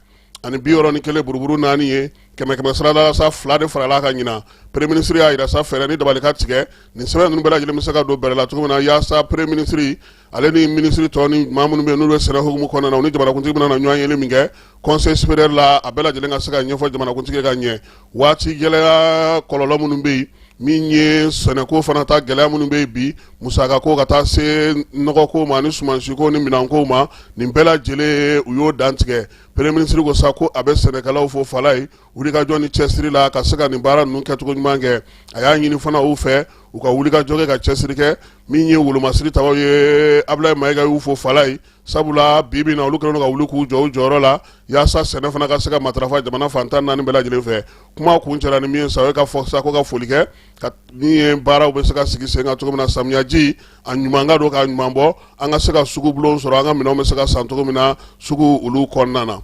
Speaker 1: buruburu 4 ye 100 sirada sa 2 de farala ka ɲina premier ministre y'a yira sa fɛɛrɛ ni dabali ka tigɛ nin sɛbɛn ninnu bɛɛ lajɛlen bɛ se ka don bɛrɛ la cogo min na yaasa premier ministre ale ni ministre tɔ ni maa minnu bɛ yen n'olu bɛ sɛnɛ hukumu kɔnɔna na u ni jamanakuntigi bɛna na ɲɔgɔn yeli min kɛ conseil supérieur la a bɛɛ lajɛlen ka se ka ɲɛfɔ jamanakuntigi ka ɲɛ waati gɛlɛya kɔlɔlɔ minnu bɛ yen min ye sɛnɛko fana ta gɛlɛya minnu bɛ yen bi musakako ka taa se nɔgɔko ma ni sumansiko ni minɛnko ma nin bɛɛ lajɛlen u y'o dan tigɛ premier ministre ko sa ko a bɛ sɛnɛkɛlaw fo fala ye wulikajɔ ni cɛsiri la ka se ka nin baara ninnu kɛcogo ɲuman kɛ a y'a ɲini fana u fɛ u ka wulikajɔ kɛ ka cɛsiri kɛ min ye wolomasiri tabaw ye Ablaye Mayiga y'u fo fala ye sabula bi bi na olu kɛlen don ka wuli k'u jɔ u jɔyɔrɔ la yaasa sɛnɛ fana ka se ka matarafa jamana fantan 4 bɛɛ lajɛlen fɛ kuma kun cɛla ni min ye sa o ye ka fɔ sa ko ka foli kɛ ka min ye baaraw bɛ se ka sigi sen kan cogo min na samiyaji a ɲuman ka don k'a ɲuman bɔ an ka se ka sugu bulon sɔrɔ an ka minɛnw bɛ se ka san cogo min na sugu olu kɔnɔna na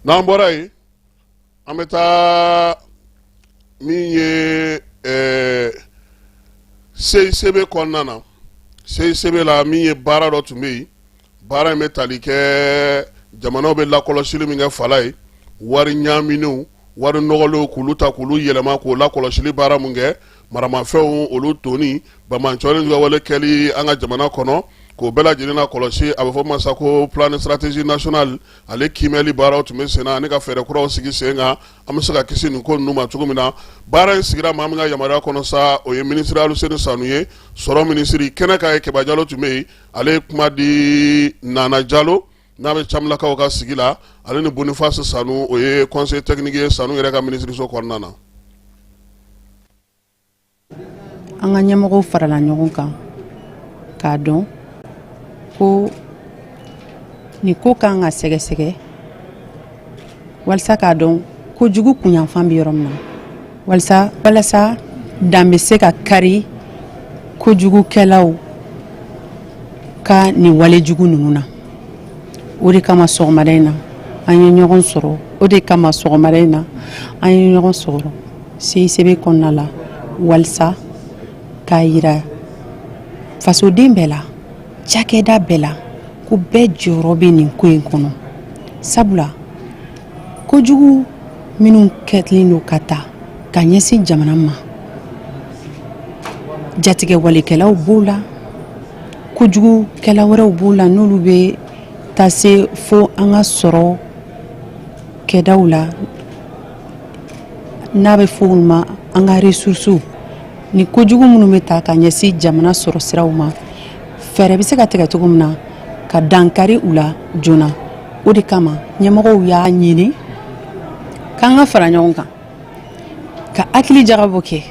Speaker 1: n'an bɔra yen an bɛ taa min ye CICB kɔnɔna na CICB la min ye baara dɔ tun bɛ yen baara in bɛ tali kɛ jamanaw bɛ lakɔlɔsili min kɛ fala ye wari ɲaminenw wari nɔgɔlenw k'olu ta k'olu yɛlɛma k'o lakɔlɔsili baara mun kɛ maramafɛnw olu toni bamancɔni ka wale kɛli an ka jamana kɔnɔ k'o bɛɛ lajɛlen na kɔlɔsi a bɛ fɔ ma sa ko plan de stratégie nationale ale kiimɛli baaraw tun bɛ sen na ani ka fɛɛrɛ kuraw sigi sen kan an bɛ se ka kisi nin ko ninnu ma cogo min na baara in sigira maa min ka yamaruya kɔnɔ sa o ye ministre Aluseni Sanu ye sɔrɔ ministre kɛnɛ ka ye Kɛba Jalo tun bɛ yen ale ye kuma di Nana Jalo n'a bɛ Camilakaw ka sigi la ale ni Boniface Sanu o ye conseil technique ye Sanu yɛrɛ ka ministre so kɔnɔna na.
Speaker 6: An ka ɲɛmɔgɔw farala ɲɔgɔn kan k'a dɔn ko ni ko kan ka sɛgɛsɛgɛ walasa k'a dɔn kojugu kunyanfan bɛ yɔrɔ min na walasa dan bɛ se ka kari kojugukɛlaw ka nin walejugu ninnu na o de kama sɔgɔmada in na an ye ɲɔgɔn sɔrɔ CICB kɔnɔna la walasa k'a yira fasoden bɛɛ la cakɛda bɛɛ la ko bɛɛ jɔyɔrɔ bɛ nin ko in kɔnɔ sabula kojugu minnu kɛlen don ka ta ka ɲɛsin jamana ma jatigɛ walekɛlaw b'o la kojugukɛla wɛrɛw b'o la n'olu bɛ taa se fo an ka sɔrɔ kɛdaw la n'a bɛ fɔ olu ma an ka ressources ni kojugu minnu bɛ ta ka ɲɛsin jamana sɔrɔ siraw ma fɛɛrɛ bɛ se ka tigɛ cogo min na ka dankari u la joona o de kama ɲɛmɔgɔw y'a ɲini k'an ka fara ɲɔgɔn kan ka hakili jagabɔ kɛ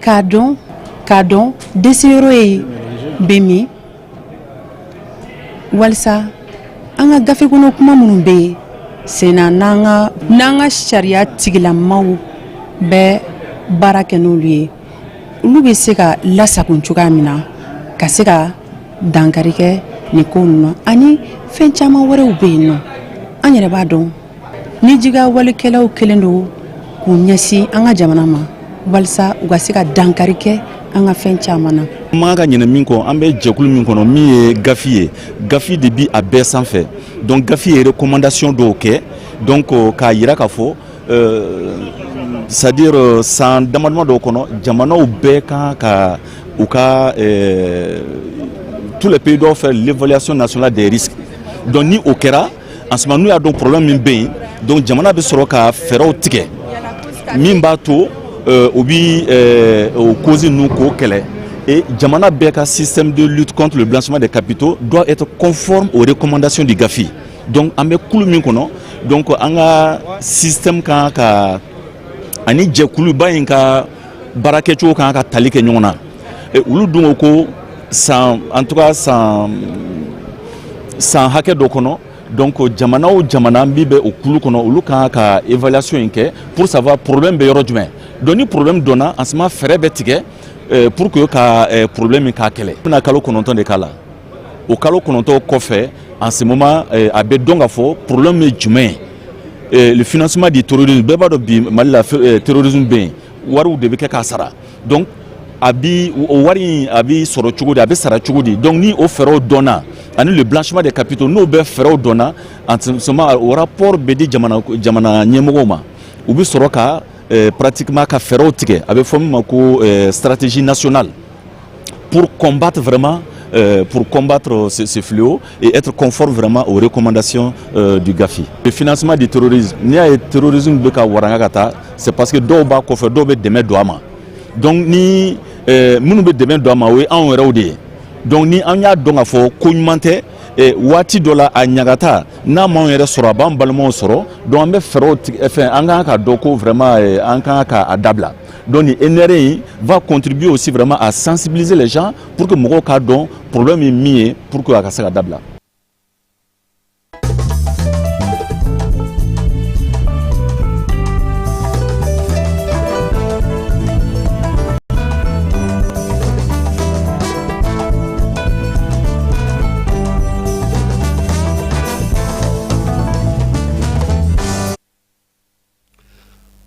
Speaker 6: k'a dɔn deseyɔrɔ ye bɛ min walasa an ka gafe kɔnɔ kuma minnu bɛ yen sen na n'an ka sariya tigilamaw bɛ baara kɛ n'olu ye olu bɛ se ka lasago cogoya min na ka se ka dankari kɛ nin ko ninnu na ani fɛn caman wɛrɛw bɛ yen nɔ an yɛrɛ b'a dɔn ni jiga walikɛlaw kelen do k'u ɲɛsin an ka jamana ma walasa u ka se ka dankari kɛ an ka fɛn caman na.
Speaker 7: Man ka ɲinɛ min kɔ an bɛ jɛkulu min kɔnɔ min ye gafi ye gafi de bi a bɛɛ sanfɛ donc gafi ye recommandation dɔw kɛ donc k'a yira k'a fɔ c'est-à-dire san damadama dɔw kɔnɔ jamanaw bɛɛ kan ka u ka tous les pays doivent faire l'évaluation nationale des risques donc ni o kɛra en ce moment n'u y'a dɔn problème min bɛ yen donc jamana bɛ sɔrɔ ka fɛɛrɛw tigɛ min b'a to o bi o cause ninnu k'o kɛlɛ et jamana bɛɛ ka système de lutte contre le blanchiment des capitaux doit être conforme aux recommandations du GAFI donc an bɛ kulu min kɔnɔ donc an ka système kan ka ani jɛkuluba in ka baara kɛcogo kan ka tali kɛ ɲɔgɔn na olu dun ko san en tout cas san hakɛ dɔ kɔnɔ donc jamana o jamana min bɛ o kulu kɔnɔ olu kan ka évaluation in kɛ pour savoir problème bɛ yɔrɔ jumɛn donc ni problème donna en ce moment fɛɛrɛ bɛ tigɛ pour que ka problème in k'a kɛlɛ bɛna kalo 9 de k'a la o kalo 9 kɔfɛ en ce moment a bɛ dɔn k'a fɔ problème ye jumɛn le financement du terrorisme bɛɛ b'a dɔn bi Mali la terrorisme bɛ yen wariw de bɛ kɛ k'a sara donc a bi o wari a bi sɔrɔ cogo di a bɛ sara cogo di donc ni o fɛɛrɛw dɔnna ani le blanchiment des capitaux n'o bɛ fɛɛrɛw dɔnna en ce moment o rapport bɛ di jamana ɲɛmɔgɔw ma u bɛ sɔrɔ ka pratiquement ka fɛɛrɛw tigɛ a bɛ fɔ min ma ko stratégie nationale pour combattre vraiment ces fléaux et être conforme vraiment aux recommandations du GAFI. Le financement du terrorisme, ni a terrorisme bɛ ka waranga ka taa c'est parce que dɔw b'a kɔfɛ dɔw bɛ dɛmɛ don a ma donc ni minnu bɛ dɛmɛ don a ma o ye anw yɛrɛw de ye donc ni an y'a dɔn k'a fɔ ko ɲuman tɛ waati dɔ la a ɲagata n'a m'anw yɛrɛ sɔrɔ a b'an balimaw sɔrɔ donc an bɛ fɛɛrɛw tigɛ fɛn an kan ka dɔn ko vraiment an kan ka dabila donc ni NRA in va contribuer aussi vraiment à sensibiliser les gens pour que mɔgɔw k'a dɔn problème ye min ye pour que a ka se ka dabila.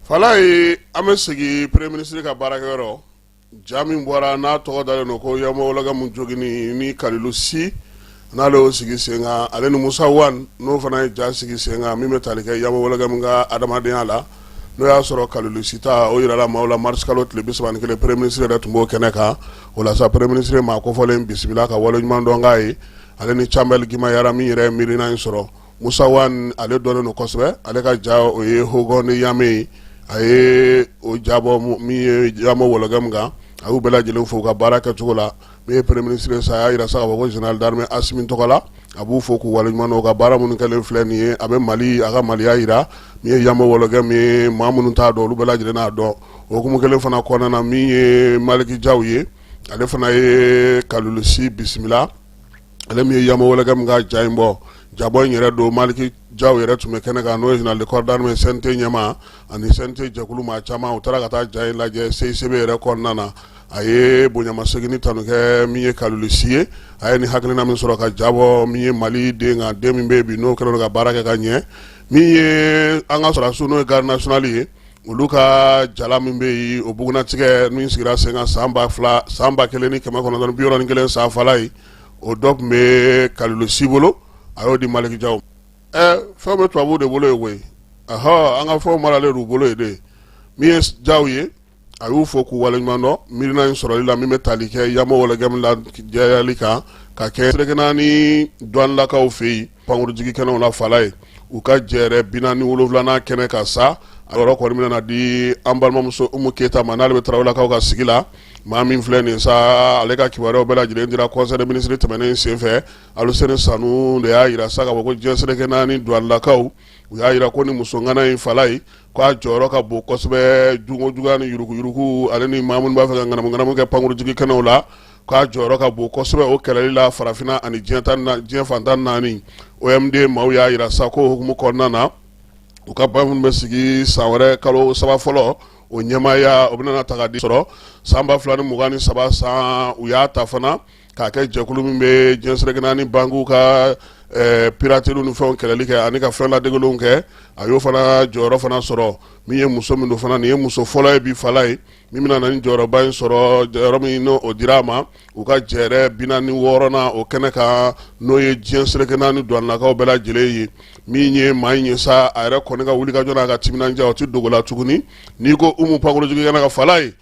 Speaker 1: Fala ye an bɛ segi premier ministre ka baarakɛyɔrɔ ja min bɔra n'a tɔgɔ dalen don ko Yamawologa Munjogini ni Kalilu Si n'ale y'o sigi sen kan ale ni Musa Wan n'o fana ye ja sigi sen kan min bɛ tali kɛ Yamawologa min ka adamadenya la n'o y'a sɔrɔ Kalilu Si ta o yirala maaw la mars kalo tile 31 premier ministre yɛrɛ tun b'o kɛnɛ kan o la sa premier ministre maa kofɔlen bisimila ka waleɲuman dɔn k'a ye ale ni Campbell Gimayara min yɛrɛ ye miirina in sɔrɔ Musa Wan ale dɔnnen don kosɛbɛ ale ka ja o ye Hogon ni Yame ye a ye o jabɔ min ye Yamawologa min kan a y'u bɛɛ lajɛlen fo ka baara kɛcogo la min ye premier ministre sa a y'a yira sa k'a fɔ ko général d'armée Asimi tɔgɔ la a b'u fo k'u waleɲuman dɔn ka baara minnu kɛlen filɛ nin ye a bɛ Mali a ka Maliya yira min ye Yamawologa min ye maa minnu t'a dɔn olu bɛɛ lajɛlen n'a dɔn o hukumu kelen fana kɔnɔna na min ye Maliki Jaw ye ale fana ye Kalilu Si bisimila ale min ye Yamawologa min ka ja in bɔ jabɔ in yɛrɛ don Maliki Jaw yɛrɛ tun bɛ kɛnɛ kan n'o ye général de corps d'armée CNT ɲɛma ani CNT jɛkulu maa caman u taara ka taa ja in lajɛ CICB yɛrɛ kɔnɔna na a ye bonyamasegin tanu kɛ min ye Kalilu Si ye a ye ni hakilina min sɔrɔ ka jabɔ min ye Mali den kan den min bɛ yen bi n'o kɛlen don ka baara kɛ ka ɲɛ min ye an ka sɔrɔdasiw n'o ye garde nationale ye olu ka jala min bɛ yen o bugunatigɛ min sigira sen kan san 1991 san fala ye o dɔ tun bɛ Kalilu Si bolo a y'o di Maliki Jaw fɛn bɛ tubabuw de bolo ye koyi an ka fɛnw maralen d'u bolo ye de min ye Jaw ye a y'u fo k'u waleɲuman dɔn miirina in sɔrɔli la min bɛ tali kɛ Yamawologa min la jɛyali kan ka kɛ serekena ni douanelakaw fɛ yen pankurujigi kɛnɛw la fala ye u ka jɛ yɛrɛ 47nan kɛnɛ ka sa a yɔrɔ kɔni bɛna di an balimamuso Umu Keyita ma n'ale bɛ Tarawelelakaw ka sigi la maa min filɛ nin sa ale ka kibaruyaw bɛɛ lajɛlen dira conseil des ministres tɛmɛnen senfɛ Aluseni Sanu de y'a yira sa k'a fɔ ko diɲɛ serekena ni douanelakaw u y'a yira ko ni muso ŋana in fala ye k'a jɔyɔrɔ ka bon kosɛbɛ juguya ni yuruguyurugu ale ni maa minnu b'a fɛ ka ŋanamu kɛ pankurujigi kɛnɛw la k'a jɔyɔrɔ ka bon kosɛbɛ o kɛlɛli la farafinna ani diɲɛ fantan 4 OMD maaw y'a yira sa ko hukumu kɔnɔna na u ka baara minnu bɛ sigi san wɛrɛ kalo 3 fɔlɔ o ɲɛmaaya o bɛna ta ka di sɔrɔ san 2023 san u y'a ta fana k'a kɛ jɛkulu min bɛ diɲɛ serekena ni bankuw ka piratelu ni fɛnw kɛlɛli kɛ ani ka fɛn ladegelenw kɛ a y'o fana jɔyɔrɔ fana sɔrɔ min ye muso min do fana nin ye muso fɔlɔ ye bi fala ye min bɛna na ni jɔyɔrɔba in sɔrɔ jɔyɔrɔ min n'o dira a ma u ka jɛrɛ 46nan o kɛnɛ kan n'o ye diɲɛ seleke naani douanelakaw bɛɛ lajɛlen ye min ye maa in ye sa a yɛrɛ kɔni ka wulikajɔ n'a ka timinanja o tɛ dogo la tuguni n'i ko Umu Pankolojigikɛnɛ ka fala ye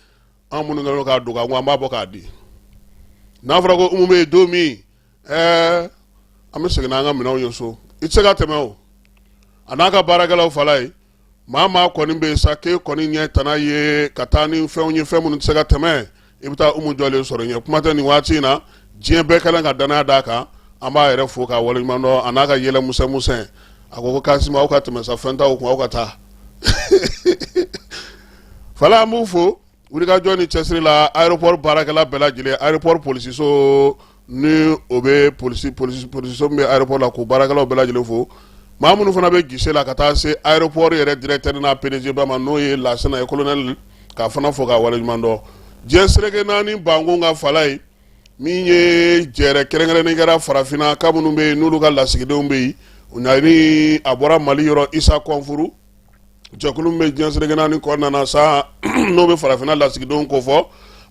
Speaker 1: an minnu kɛlen k'a dogo an b'a bɔ k'a di n'a fɔra ko Umu bɛ yen don min an bɛ segin n'an ka minɛnw ye so i tɛ se ka tɛmɛ o a n'a ka baarakɛlaw fala ye maa kɔni bɛ yen sa k'e kɔni ɲɛ tana ye ka taa ni fɛnw ye fɛn minnu tɛ se ka tɛmɛ i bɛ taa Umu jɔlen sɔrɔ ɲɛ kuma tɛ nin waati in na diɲɛ bɛɛ kɛlen ka danaya d'a kan an b'a yɛrɛ fo k'a waleɲuman dɔn a n'a ka yɛlɛ musɛmusɛ a ko Kasima aw ka tɛmɛ sa fɛn t'aw kun aw ka taa fala an b'u fo wulikajɔ ni cɛsiri la aéroport baarakɛla bɛɛ lajɛlen aéroport polisiso ni o bɛ polisiso min bɛ aéroport la k'o baarakɛlaw bɛɛ lajɛlen fo maa minnu fana bɛ gise la ka taa se aéroport yɛrɛ directeur n'a PDG ba ma n'o ye Lasana ye colonel k'a fana fo k'a waleɲuman dɔn diɲɛ seleke naani bankun ka fala ye min ye jɛrɛ kɛrɛnkɛrɛnnen kɛra farafinna ka minnu bɛ yen n'olu ka lasigidenw bɛ yen u ni a bɔra Mali yɔrɔ Isa Kɔnfuru jɛkulu bɛ diɲɛ seleke naani kɔnɔna na sa n'o bɛ farafinna lasigidenw ko fɔ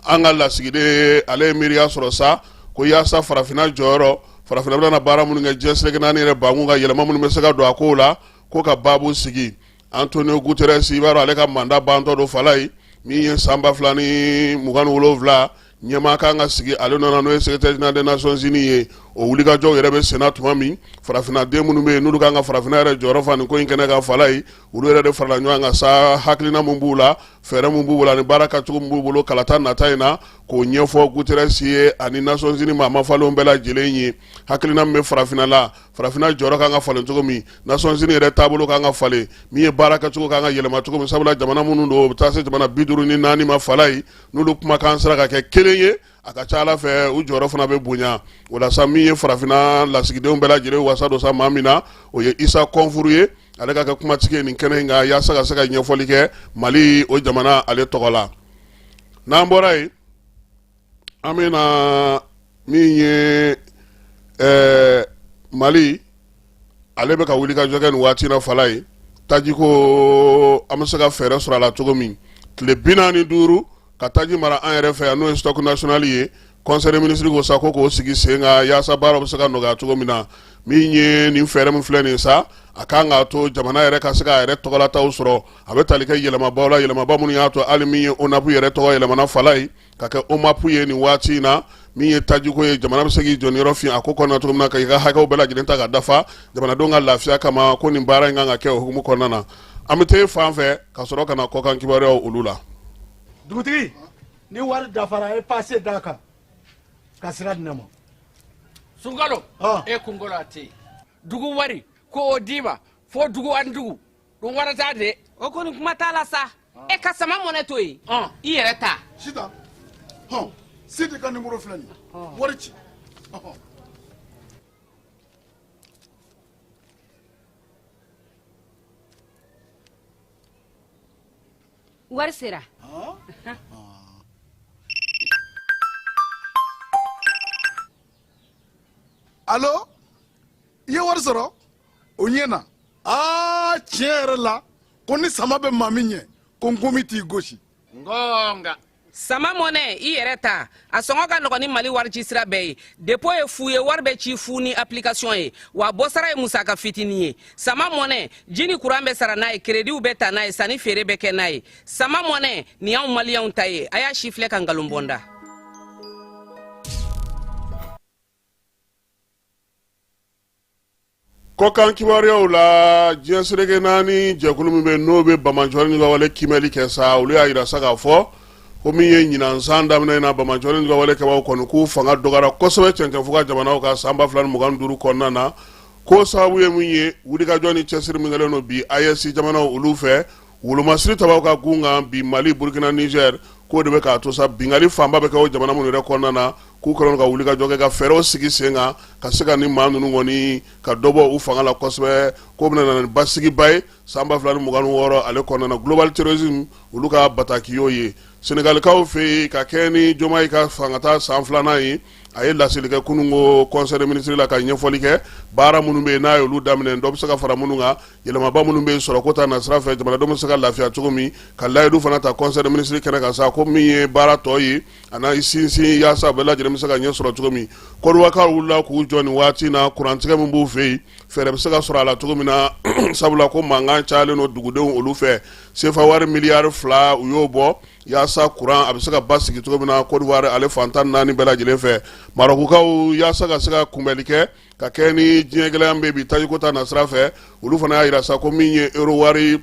Speaker 1: an ka lasigiden ale ye miiriya sɔrɔ sa ko yaasa farafinna jɔyɔrɔ farafinna bɛna baara minnu kɛ diɲɛ seleke naani yɛrɛ bankun ka yɛlɛma minnu bɛ se ka don a kow la ko ka baabu sigi Antonio Guterres i b'a dɔn ale ka mandat bantɔ don fala ye min ye san 2027 ɲɛmaa kan ka sigi ale nana n'o ye secrétaire général des Nations Unies ye o wulikajɔw yɛrɛ bɛ senna tuma min farafinna den minnu bɛ yen n'olu kan ka farafinna yɛrɛ jɔyɔrɔ fa nin ko in kɛnɛ kan fala ye olu yɛrɛ de farala ɲɔgɔn kan sa hakilina mun b'u la fɛɛrɛ mun b'u bolo ani baara kɛcogo mun b'u bolo kalata nata in na k'o ɲɛfɔ Guterres ye ani Nations Unies maa mafalenw bɛɛ lajɛlen ye hakilina min bɛ farafinna la farafinna jɔyɔrɔ kan ka falen cogo min Nations Unies yɛrɛ taabolo kan ka falen min ye baara kɛcogo kan ka yɛlɛma cogo min sabula jamana minnu don o bɛ taa se jamana 54 ma fala ye n'olu kumakan sera ka kɛ kelen ye a ka ca Ala fɛ u jɔyɔrɔ fana bɛ bonya walasa min ye farafinna lasigidenw bɛɛ lajɛlen wasa dɔ sa maa min na o ye Isa Kɔnfuru ye ale ka kɛ kumatigi ye nin kɛnɛ in kan yaasa ka se ka ɲɛfɔli kɛ Mali o jamana ale tɔgɔ la n'an bɔra yen an bɛ na min ye Mali ale bɛ ka wulikajɔ kɛ nin waati na fala ye taji ko an bɛ se ka fɛɛrɛ sɔrɔ a la cogo min tile 45 ka taji mara an yɛrɛ fɛ yan n'o ye stock national ye conseil des ministres ko sa ko k'o sigi sen kan yaasa baaraw bɛ se ka nɔgɔya cogo min na min ye nin fɛɛrɛ min filɛ nin sa a kan k'a to jamana yɛrɛ ka se k'a yɛrɛ tɔgɔlataw sɔrɔ a bɛ tali kɛ yɛlɛmabaw la yɛlɛmaba minnu y'a to hali min ye ONAP yɛrɛ tɔgɔ yɛlɛmana fala ye ka kɛ OMAP ye nin waati in na min ye tajiko ye jamana bɛ se k'i jɔ niyɔrɔ fin a ko kɔnɔna cogo min na ka i ka hakɛw bɛɛ lajɛlen ta ka dafa jamanadenw ka lafiya kama ko nin baara in kan ka kɛ o hukumu kɔnɔna na an bɛ taa fan fɛ ka sɔrɔ ka na kɔkan kibaruyaw olu la
Speaker 8: dugutigi ni wari dafara e passe d'a kan ka sira di ne ma
Speaker 9: Sunkalo e kunkolo a tɛ yen dugu wari ko o d'i ma fo dugu ani dugu don wari t'a de o kɔni kuma t'a la sa e ka sama mɔnɛ to yen i yɛrɛ ta
Speaker 8: Sita Sidi ka numéro filɛ nin wari ci
Speaker 10: wari sera
Speaker 8: Allo i ye wari sɔrɔ o ɲɛna tiɲɛ yɛrɛ la ko ni sama bɛ maa min ɲɛ ko nkomi t'i gosi
Speaker 9: ngonga sama mɔnɛ i yɛrɛ ta a sɔngɔ ka nɔgɔn ni Mali wari ci sira bɛɛ ye dépôt ye fu ye wari bɛ ci fu ni application ye wa bɔsara ye musaka fitinin ye sama mɔnɛ ji ni courant bɛ sara n'a ye crédit bɛ ta n'a ye sanni feere bɛ kɛ n'a ye sama mɔnɛ nin y'anw maliyɛnw ta ye a y'a si filɛ ka nkalon bɔ n da
Speaker 1: kɔkan kibaruyaw la diɲɛ seleke naani jɛkulu min bɛ n'o bɛ Bamajɔni ka wale kimɛli kɛ sa olu y'a yira sa k'a fɔ ko min ye ɲinansan daminɛ in na Bamajɔni ka wale kɛbaaw kɔni k'u fanga dɔgɔyara kosɛbɛ cɛncɛn fo ka jamanaw ka san 2025 kɔnɔna na ko sababu ye min ye wulikajɔ ni cɛsiri min kɛlen don bi AES jamanaw olu fɛ wolomasiri tabaw ka gun kan bi Mali Burkina Niger k'o de bɛ k'a to sa bingali fanba bɛ kɛ o jamana minnu yɛrɛ kɔnɔna na k'u kɛlen ka wulikajɔ kɛ ka fɛɛrɛw sigi sen kan ka se ka ni maa ninnu kɔni ka dɔ bɔ u fanga la kosɛbɛ k'o bɛna na ni basigiba ye san 2026 ale kɔnɔna na global terrorisme olu ka bataki y'o ye Senegalikaw fe ka kɛ ni Diomaye ka fangata san 2nan ye a ye laseli kɛ kunungo conseil des ministres la ka ɲɛfɔli kɛ baara minnu bɛ n'a ye olu daminɛ dɔ bɛ se ka fara minnu kan yɛlɛmaba minnu bɛ sɔrɔ ko ta nasira fɛ jamanadenw bɛ se ka lafiya cogo min ka layidu fana ta conseil des ministres kɛnɛ kan sa ko min ye baara tɔ ye a n'a sinsin yaasa bɛɛ lajɛlen bɛ se ka ɲɛ sɔrɔ cogo min kɔrɔwakaw wulila k'u jɔ nin waati na kurantigɛ min b'u fɛ yen fɛɛrɛ bɛ se ka sɔrɔ a la cogo min na sabula ko mankan cayalen don dugudenw olu fɛ sefa wari miliyari 2 u y'o bɔ yaasa kuran a bɛ se ka basigi cogo min na Côte d'Ivoire ale fantan 4 bɛɛ lajɛlen fɛ Marokukaw yaasa ka se ka kunbɛli kɛ ka kɛ ni diɲɛ gɛlɛya bɛ bi tajiko ta nasira fɛ olu fana y'a yira sa ko min ye euro wari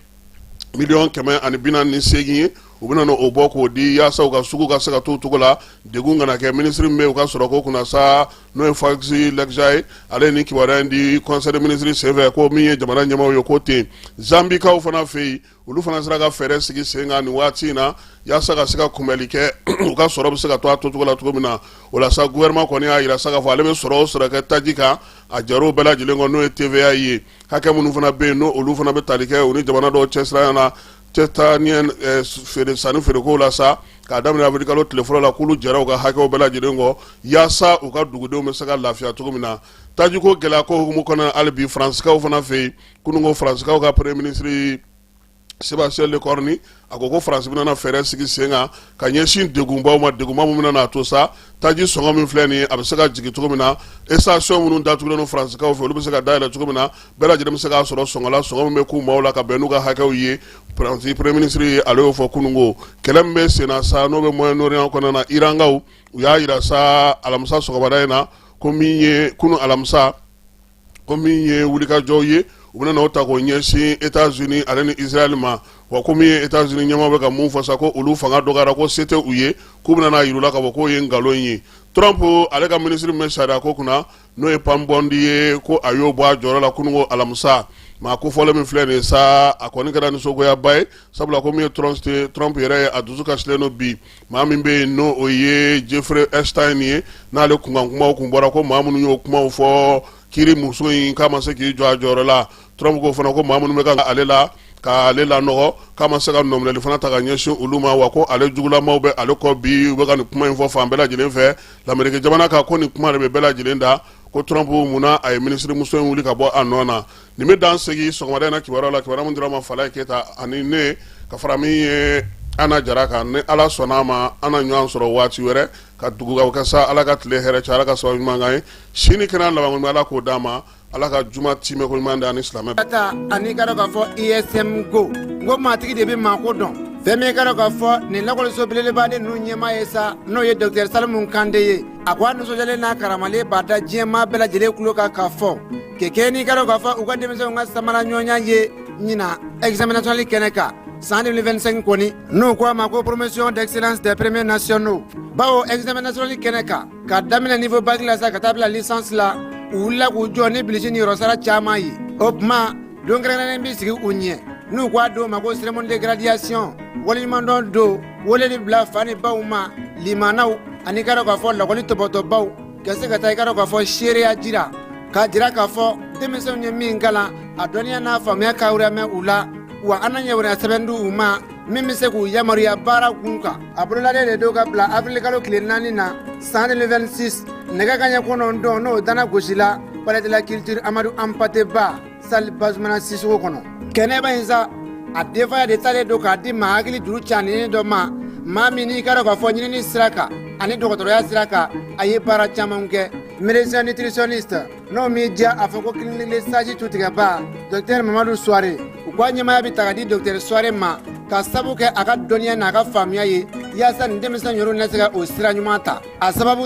Speaker 1: miliyɔn 148 ye u bɛna o bɔ k'o di yaasa u ka sugu ka se ka to cogo la degun kana kɛ minisiri min bɛ u ka sɔrɔ ko kunna sa n'o ye Faxi Lekja ye ale ni kibaruya in di conseil des ministres senfɛ ko min ye jamana ɲɛmaaw ye ko ten Zambikaw fana fɛ yen olu fana sera ka fɛɛrɛ sigi sen kan nin waati in na yaasa ka se ka kunbɛli kɛ u ka sɔrɔ bɛ se ka to a tocogo la cogo min na o la sa gouvernement kɔni y'a yira sa k'a fɔ ale bɛ sɔrɔ o sɔrɔ kɛ taji kan a jar'o bɛɛ lajɛlen kɔ n'o ye TVA ye hakɛ minnu fana bɛ yen n'o olu fana bɛ tali kɛ u ni jamana dɔw cɛsiranya na tɛtaniyɛn sanni feereko la sa k'a daminɛ avril kalo tile fɔlɔ la k'olu jɛra u ka hakɛw bɛɛ lajɛlen kɔ yaasa u ka dugudenw bɛ se ka lafiya cogo min na tajiko gɛlɛya ko hukumu kɔnɔ hali bi faransikaw fana fɛ yen kunungo faransikaw ka premier ministre Sébastien Lecornu a ko France bɛna fɛɛrɛ sigi sen kan ka ɲɛsin degunbaw ma degunba min bɛna n'a to sa taji sɔngɔ min filɛ nin ye a bɛ se ka jigin cogo min na station minnu datugulen don faransikaw fɛ olu bɛ se ka dayɛlɛ cogo min na bɛɛ lajɛlen bɛ se k'a sɔrɔ sɔngɔ la sɔngɔ min bɛ k'u maaw la ka bɛn n'u ka hakɛw ye premier ministre ye ale y'o fɔ kunungo kɛlɛ min bɛ sen na sa n'o bɛ Moyen-Orient kɔnɔna na Irankaw u y'a yira sa alamisa sɔgɔmada in na ko min ye kunun alamisa ko min ye wulikajɔw ye u bɛna n'o ta k'o ɲɛsin États-Unis ale ni Israël ma wa ko min ye États-Unis ɲɛmaa bɛ ka mun fɔ sa ko olu fanga dɔgɔyara ko se tɛ u ye k'u bɛna n'a yir'u la ka fɔ k'o ye nkalon ye Trump ale ka ministre min bɛ sariya ko kunna n'o ye Pam Bondi ye ko a y'o bɔ a jɔyɔrɔ la kunungo alamisa maa kofɔlen min filɛ nin ye sa a kɔni kɛra nisɔngoyaba ye sabula ko min ye Trump yɛrɛ ye a dusu kasilen don bi maa min bɛ yen n'o o ye Jeffrey Epstein ye n'ale kunkan kumaw kun bɔra ko maa minnu y'o kumaw fɔ kiri muso in k'a ma se k'i jɔ a jɔyɔrɔ la Trump ko fana ko maa minnu bɛ ka ale la k'ale lanɔgɔ k'a ma se ka nɔminɛli fana ta ka ɲɛsin olu ma wa ko ale jugulamaw bɛ ale kɔ bi u bɛ ka nin kuma in fɔ fan bɛɛ lajɛlen fɛ l'Amérique jamana kan ko nin kuma de bɛ bɛɛ lajɛlen da ko Trump munna a ye ministre muso in wuli ka bɔ a nɔ na nin bɛ dan segi sɔgɔmada in na kibaruya la kibaruya min dira ma Falaye Keyita ani ne ka fara min ye Ana Jara kan ni Ala sɔnna a ma an na ɲɔgɔn sɔrɔ waati wɛrɛ ka dugugaw kɛ sa Ala ka tile hɛrɛ cɛ Ala ka sababu ɲuman kan ye sini kɛnɛ laban Ala k'o d'a ma Ala ka juma timɛ ko ɲuman da ani silamɛ
Speaker 11: ani ka dɔn k'a fɔ ISM go n ko maatigi de bɛ maa ko dɔn fɛn min ka dɔn k'a fɔ nin lakɔliso belebeleba ninnu ɲɛmaa ye sa n'o ye Dr Salimu Kande ye a ko a nisɔndiyalen n'a karamalen b'a da diɲɛmaa bɛɛ lajɛlen tulo kan k'a fɔ kɛkɛ n'i ka dɔn k'a fɔ u ka denmisɛnw ka samara ɲɔgɔnya ye ɲina examen national kɛnɛ kan san 2025 kɔni n'u ko a ma ko promotion d'excellence des premiers nationaux bawo examen national kɛnɛ kan ka daminɛ niveau bac la sa ka taa bila licence la u wulila k'u jɔ ni bilisi ni yɔrɔsara caman ye o tuma don kɛrɛnkɛrɛnnen bɛ sigi u ɲɛ n'u ko a don ma ko cérémonie de graduation waleɲumandɔn don weleli bila fa ni baw ma limanaw ani ka dɔn k'a fɔ lakɔli tɔbɔtɔbaw ka se ka taa i ka dɔn k'a fɔ seereya jira k'a jira k'a fɔ denmisɛnw ye min kalan a dɔnniya n'a faamuya ka wɛrɛ u la wa an na ɲɛwɛrɛ sɛbɛn di u ma min bɛ se k'u yamaruya baara kun kan a bololaden de don ka bila avril kalo tile 4 na san 2026 nɛgɛ kaɲɛ 9 n'o dana gosi la palais de la culture Amadou Hampâté Bâ salle Bazumana Sissoco kɔnɔ kɛnɛba in sa a denfaya de talen don k'a di maa hakili juru caninen dɔ ma maa min n'i ka dɔn k'a fɔ ɲinini sira kan ani dɔgɔtɔrɔya sira kan a ye baara caman kɛ médecin nutritionniste n'o m'i diya a fɔ ko clinique sage tutigɛba Dr Mamadu Suware u ka ɲɛmaya bɛ ta ka di Dr Suware ma ka sabu kɛ a ka dɔnniya n'a ka faamuya ye yaasa nin denmisɛn yɔrɔ na se ka o sira ɲuman ta a sababu